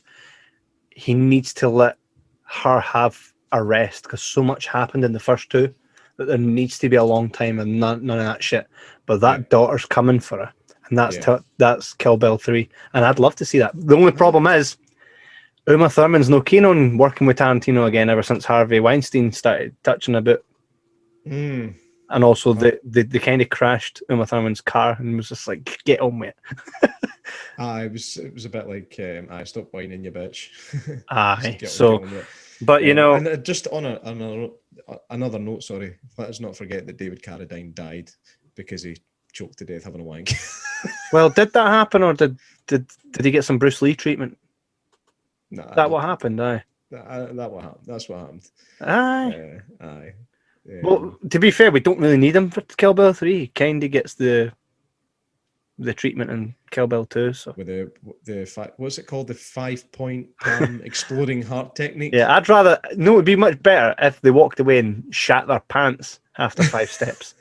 he needs to let her have a rest because so much happened in the first two that there needs to be a long time and none of that shit. But that daughter's coming for her, and that's Kill Bill 3. And I'd love to see that. The only problem is Uma Thurman's no keen on working with Tarantino again ever since Harvey Weinstein started touching a bit. And also they kind of crashed Uma Thurman's car and was just like, get on with it. It was a bit like, I stop whining, you bitch. But you know, and just on another note, sorry, let us not forget that David Carradine died because he choked to death having a wank. Well, did that happen, or did he get some Bruce Lee treatment? Nah, that what happened? Aye. That's what happened. Aye. Aye. Well, to be fair, we don't really need him for Kill Bill 3. He kind of gets the treatment in Kill Bill 2. So with what's it called? The 5-point palm exploding heart technique. Yeah, I'd rather. No, it'd be much better if they walked away and shat their pants after 5 steps.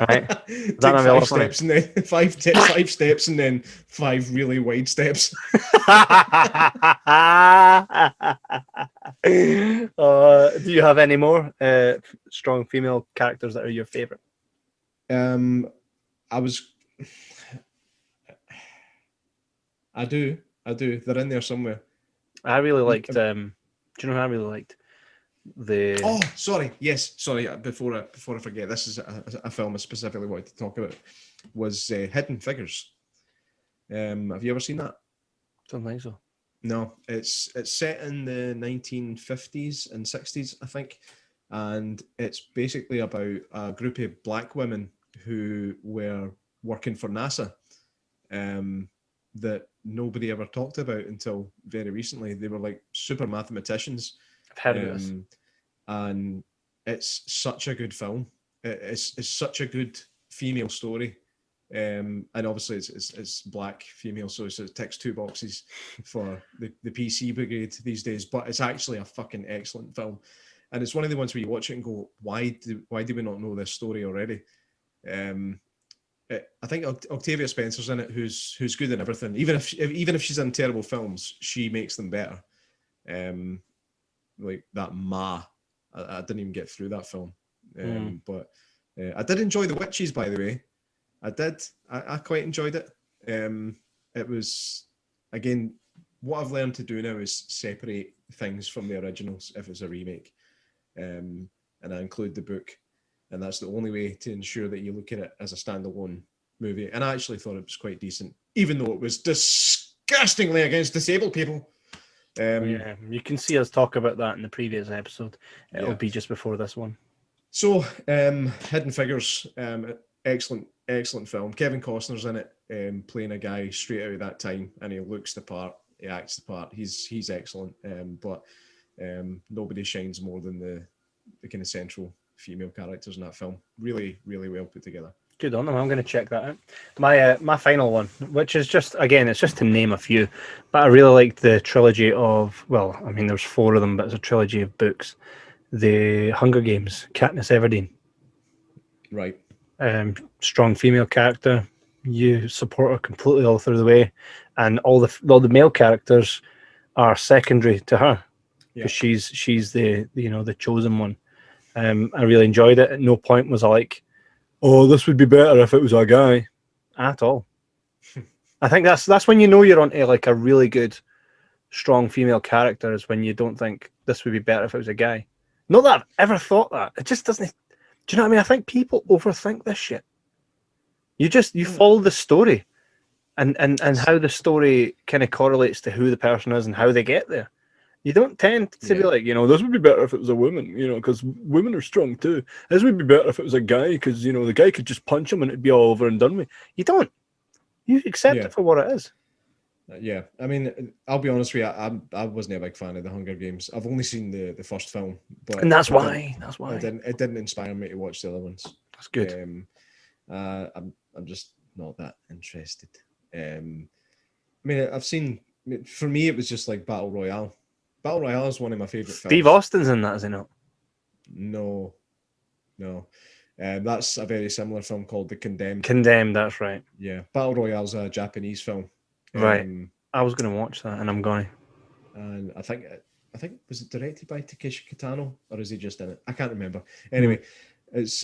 Right? Take 5 steps and then 5 steps and then 5 really wide steps. Do you have any more strong female characters that are your favorite? I do. They're in there somewhere. I really liked. Do you know who I really liked? Sorry. Before I forget, this is a film I specifically wanted to talk about. Was Hidden Figures. Have you ever seen that? Don't think so. No, it's set in the 1950s and 60s, I think, and it's basically about a group of black women who were working for NASA. That nobody ever talked about until very recently. They were like super mathematicians. I've heard of this. And it's such a good film. It's such a good female story. And obviously it's black female, so it ticks 2 boxes for the PC brigade these days, but it's actually a fucking excellent film. And it's one of the ones where you watch it and go, why do we not know this story already? I think Octavia Spencer's in it, who's good in everything. Even if she's in terrible films, she makes them better. Like that Ma, I didn't even get through that film. But I did enjoy The Witches, by the way. I did. I quite enjoyed it. It was, again, what I've learned to do now is separate things from the originals if it's a remake. And I include the book. And that's the only way to ensure that you look at it as a standalone movie. And I actually thought it was quite decent, even though it was disgustingly against disabled people. You can see us talk about that in the previous episode. It'll be just before this one. So, Hidden Figures, excellent film. Kevin Costner's in it, playing a guy straight out of that time, and he looks the part, he acts the part. He's excellent, but nobody shines more than the kind of central female characters in that film. Really, really well put together. Good on them. I'm going to check that out. My final one, which is just again, it's just to name a few, but I really liked the trilogy of. Well, I mean, there's 4 of them, but it's a trilogy of books. The Hunger Games, Katniss Everdeen. Right. Strong female character. You support her completely all through the way, and all the male characters are secondary to her because she's the the chosen one. I really enjoyed it. At no point was I like, oh, this would be better if it was a guy, at all. I think that's when you know you're onto like a really good, strong female character is when you don't think this would be better if it was a guy. Not that I've ever thought that. It just doesn't. Do you know what I mean? I think people overthink this shit. You follow the story, and how the story kind of correlates to who the person is and how they get there. You don't tend to be like, this would be better if it was a woman, because women are strong too. This would be better if it was a guy, because, the guy could just punch him and it'd be all over and done with. You don't. You accept it for what it is. Yeah. I mean, I'll be honest with you, I wasn't a big fan of the Hunger Games. I've only seen the first film. But and that's why. It didn't inspire me to watch the other ones. That's good. I'm just not that interested. I mean, for me, it was just like Battle Royale. Battle Royale is one of my favourite films. Steve Austin's in that, is he not? No. That's a very similar film called The Condemned. Condemned, that's right. Yeah. Battle Royale's a Japanese film. Right. I was going to watch that, and I'm going. And I think was it directed by Takeshi Kitano, or is he just in it? I can't remember. Anyway, it's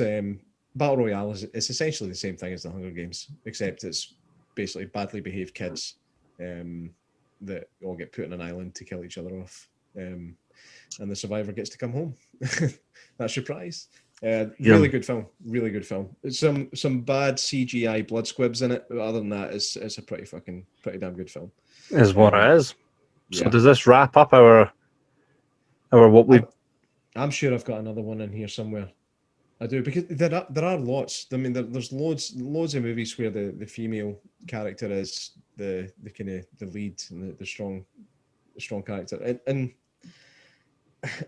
Battle Royale it's essentially the same thing as the Hunger Games, except it's basically badly behaved kids that all get put on an island to kill each other off, and the survivor gets to come home. That's your prize. Really good film. Some bad CGI blood squibs in it, but other than that, it's a pretty damn good film. Is what it is. So does this wrap up our what we? I'm sure I've got another one in here somewhere. I do, because there are lots. I mean, there's loads of movies where the female character is the kind of the lead and the strong character, and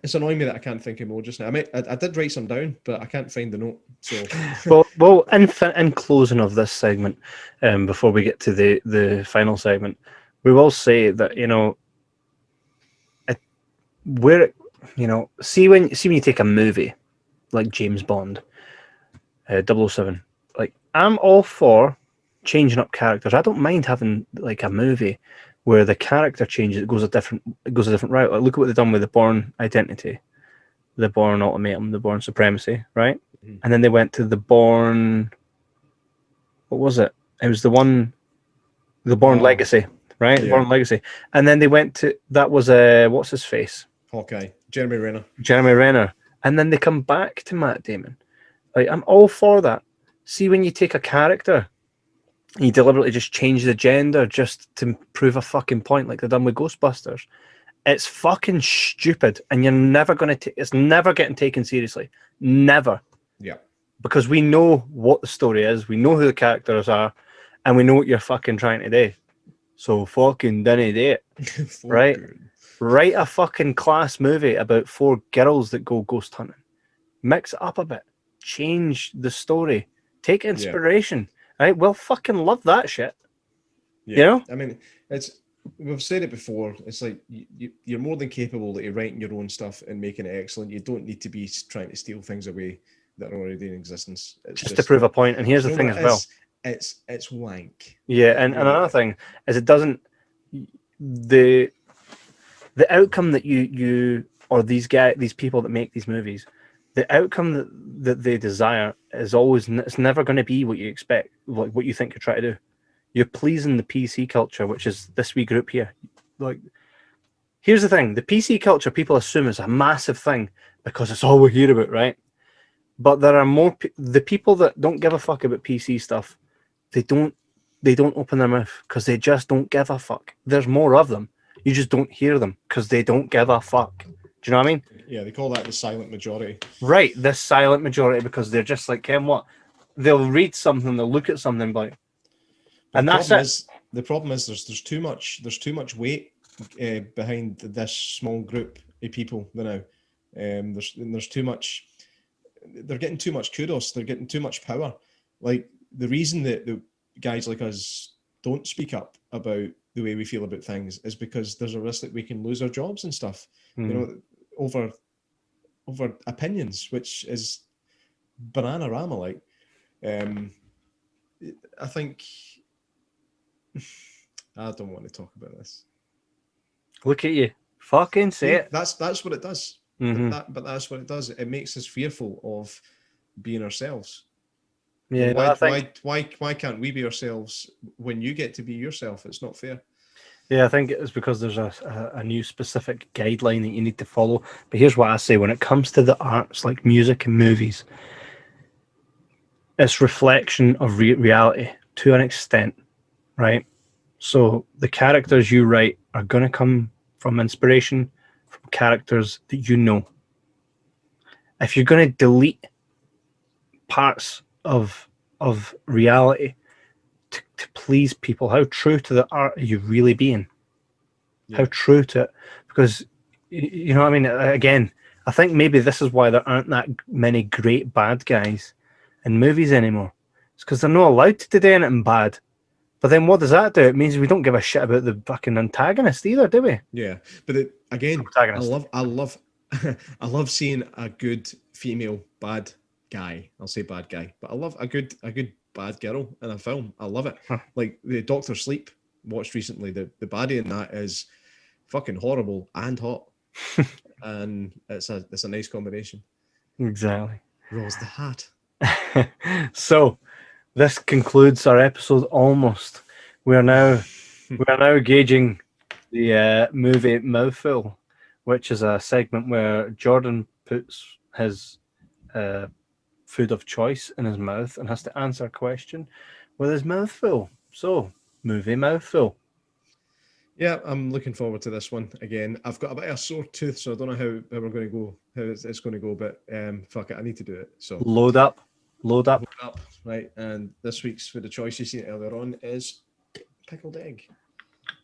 it's annoying me that I can't think of more just now. I did write some down, but I can't find the note. So well, in closing of this segment, before we get to the final segment, we will say that see when you take a movie like James Bond, 007. Like, I'm all for changing up characters. I don't mind having like a movie where the character changes. It goes a different route. Like, look at what they've done with the Bourne Identity, the Bourne Ultimatum, the Bourne Supremacy, right? Mm-hmm. And then they went to the Bourne. What was it? It was the Bourne Legacy, right? Yeah. Bourne Legacy. And then they went to that was what's his face? Hawkeye, Jeremy Renner. And then they come back to Matt Damon. Like, I'm all for that. See, when you take a character and you deliberately just change the gender just to prove a fucking point, like they've done with Ghostbusters, it's fucking stupid, and you're never going to. It's never getting taken seriously. Never. Yeah. Because we know what the story is, we know who the characters are, and we know what you're fucking trying to do. So fucking dinna do it, right? Write a fucking class movie about 4 girls that go ghost hunting. Mix it up a bit. Change the story. Take inspiration. Yeah. Right? We'll fucking love that shit. Yeah. I mean, we've said it before. It's like you're more than capable of writing your own stuff and making it excellent. You don't need to be trying to steal things away that are already in existence. It's just to prove a point. And here's the thing as well. It's wank. Yeah, and another thing is it doesn't the outcome that you or these people that make these movies, the outcome that they desire is always, it's never going to be what you expect, like what you think you're trying to do. You're pleasing the PC culture, which is this wee group here. Like, here's the thing: the PC culture, people assume is a massive thing because it's all we hear about, right? But there are more the people that don't give a fuck about PC stuff. They don't open their mouth because they just don't give a fuck. There's more of them. You just don't hear them because they don't give a fuck. Do you know what I mean? Yeah, they call that the silent majority. Right, the silent majority, because they're just like, Ken, what? They'll read something, they'll look at something, like, and that's it. The problem is there's too much weight behind this small group of people now. There's too much. They're getting too much kudos. They're getting too much power. Like, the reason that the guys like us don't speak up about the way we feel about things is because there's a risk that we can lose our jobs and stuff, over opinions, which is banana-rama like. I think I don't want to talk about this. Look at you. Fucking say it. That's what it does. But that's what it does. It makes us fearful of being ourselves. Yeah, why can't we be ourselves when you get to be yourself? It's not fair. Yeah, I think it's because there's a new specific guideline that you need to follow. But here's what I say: when it comes to the arts like music and movies, it's reflection of reality to an extent, right? So the characters you write are going to come from inspiration from characters that you know. If you're going to delete parts of reality to please people, how true to the art are you really being? Yeah. How true to it? Because, you know what I mean? Again, I think maybe this is why there aren't that many great bad guys in movies anymore. It's because they're not allowed to do anything bad. But then what does that do? It means we don't give a shit about the fucking antagonist either, do we? Yeah, but again, I love I love seeing a good female bad guy. I'll say bad guy, but I love a good bad girl in a film. I love it. Like the Doctor Sleep watched recently. The baddie in that is fucking horrible and hot, and it's a nice combination. Exactly. Rose the hat. So this concludes our episode almost. We are now gauging the movie Mouthful, which is a segment where Jordan puts his food of choice in his mouth and has to answer a question with his mouth full. So, movie Mouthful. Yeah, I'm looking forward to this one again. I've got a bit of a sore tooth, so I don't know how we're going to go, how it's going to go, but fuck it, I need to do it. So load up. Right, and this week's for the choice you seen earlier on is pickled egg.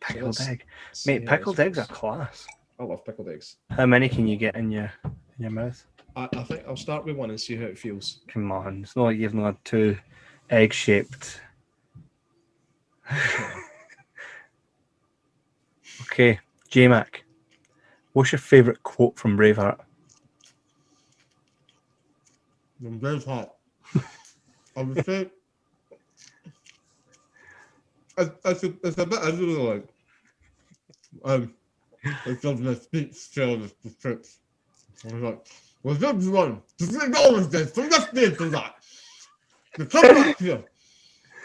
Pickled egg, mate. Pickled eggs are class. I love pickled eggs. How many can you get in your mouth? I think I'll start with one and see how it feels. Come on, it's not like you've not had two egg-shaped. Okay, J-Mac, what's your favourite quote from Braveheart? From Braveheart, I would say it's a bit I really like. It's of the speech skill of the tricks. I was like, was everyone to think all of this from this day to that? To come back here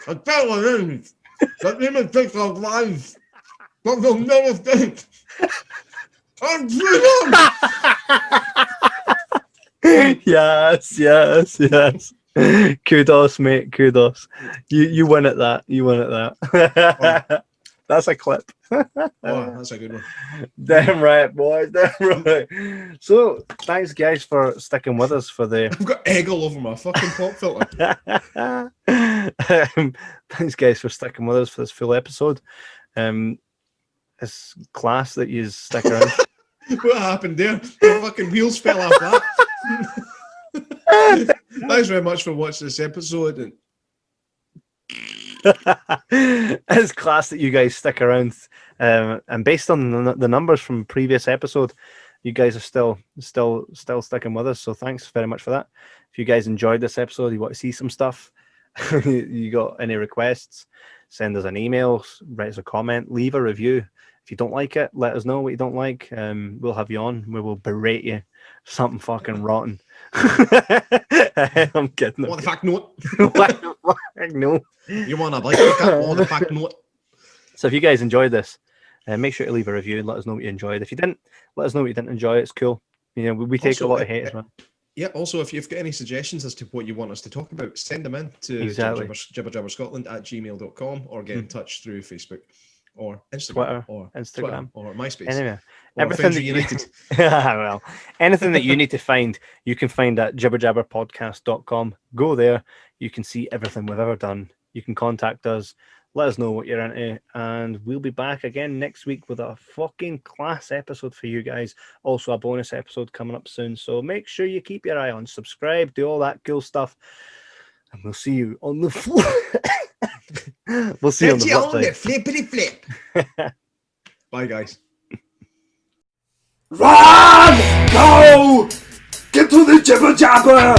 and tell our enemies that they may take our lives, but they'll never think. And freedom! Yes. Kudos, mate. Kudos. You win at that. Oh. That's a clip. Oh, that's a good one. Damn right, boys. Damn right. So, thanks, guys, for sticking with us for the. I've got egg all over my fucking pop filter. Thanks, guys, for sticking with us for this full episode. It's class that you stick around. What happened there? The fucking wheels fell off that. Thanks very much for watching this episode. And it's class that you guys stick around. And based on the numbers from previous episode, you guys are still sticking with us. So thanks very much for that. If you guys enjoyed this episode, you want to see some stuff, you got any requests, send us an email, write us a comment, leave a review. If you don't like it, let us know what you don't like. We'll have you on. We will berate you. Something fucking rotten. I'm kidding. What the fuck note? What the fuck no? You want to like it? What the fuck note? So if you guys enjoyed this, make sure to leave a review and let us know what you enjoyed. If you didn't, let us know what you didn't enjoy. It's cool. You know, we take also, a lot of hate as well. Yeah, also, if you've got any suggestions as to what you want us to talk about, send them in to jibberjabberscotland@gmail.com or get in touch through Facebook or Instagram, Twitter, or MySpace. Anyway, or everything that United. Well, anything that you need to find, you can find at jibberjabberpodcast.com. Go there. You can see everything we've ever done. You can contact us. Let us know what you're into, and we'll be back again next week with a fucking class episode for you guys. Also, a bonus episode coming up soon. So make sure you keep your eye on, subscribe, do all that cool stuff. And we'll see you on the floor. We'll see you on the flip side. Flippity flip. Bye, guys. Run! Go! Get to the jibber jabber!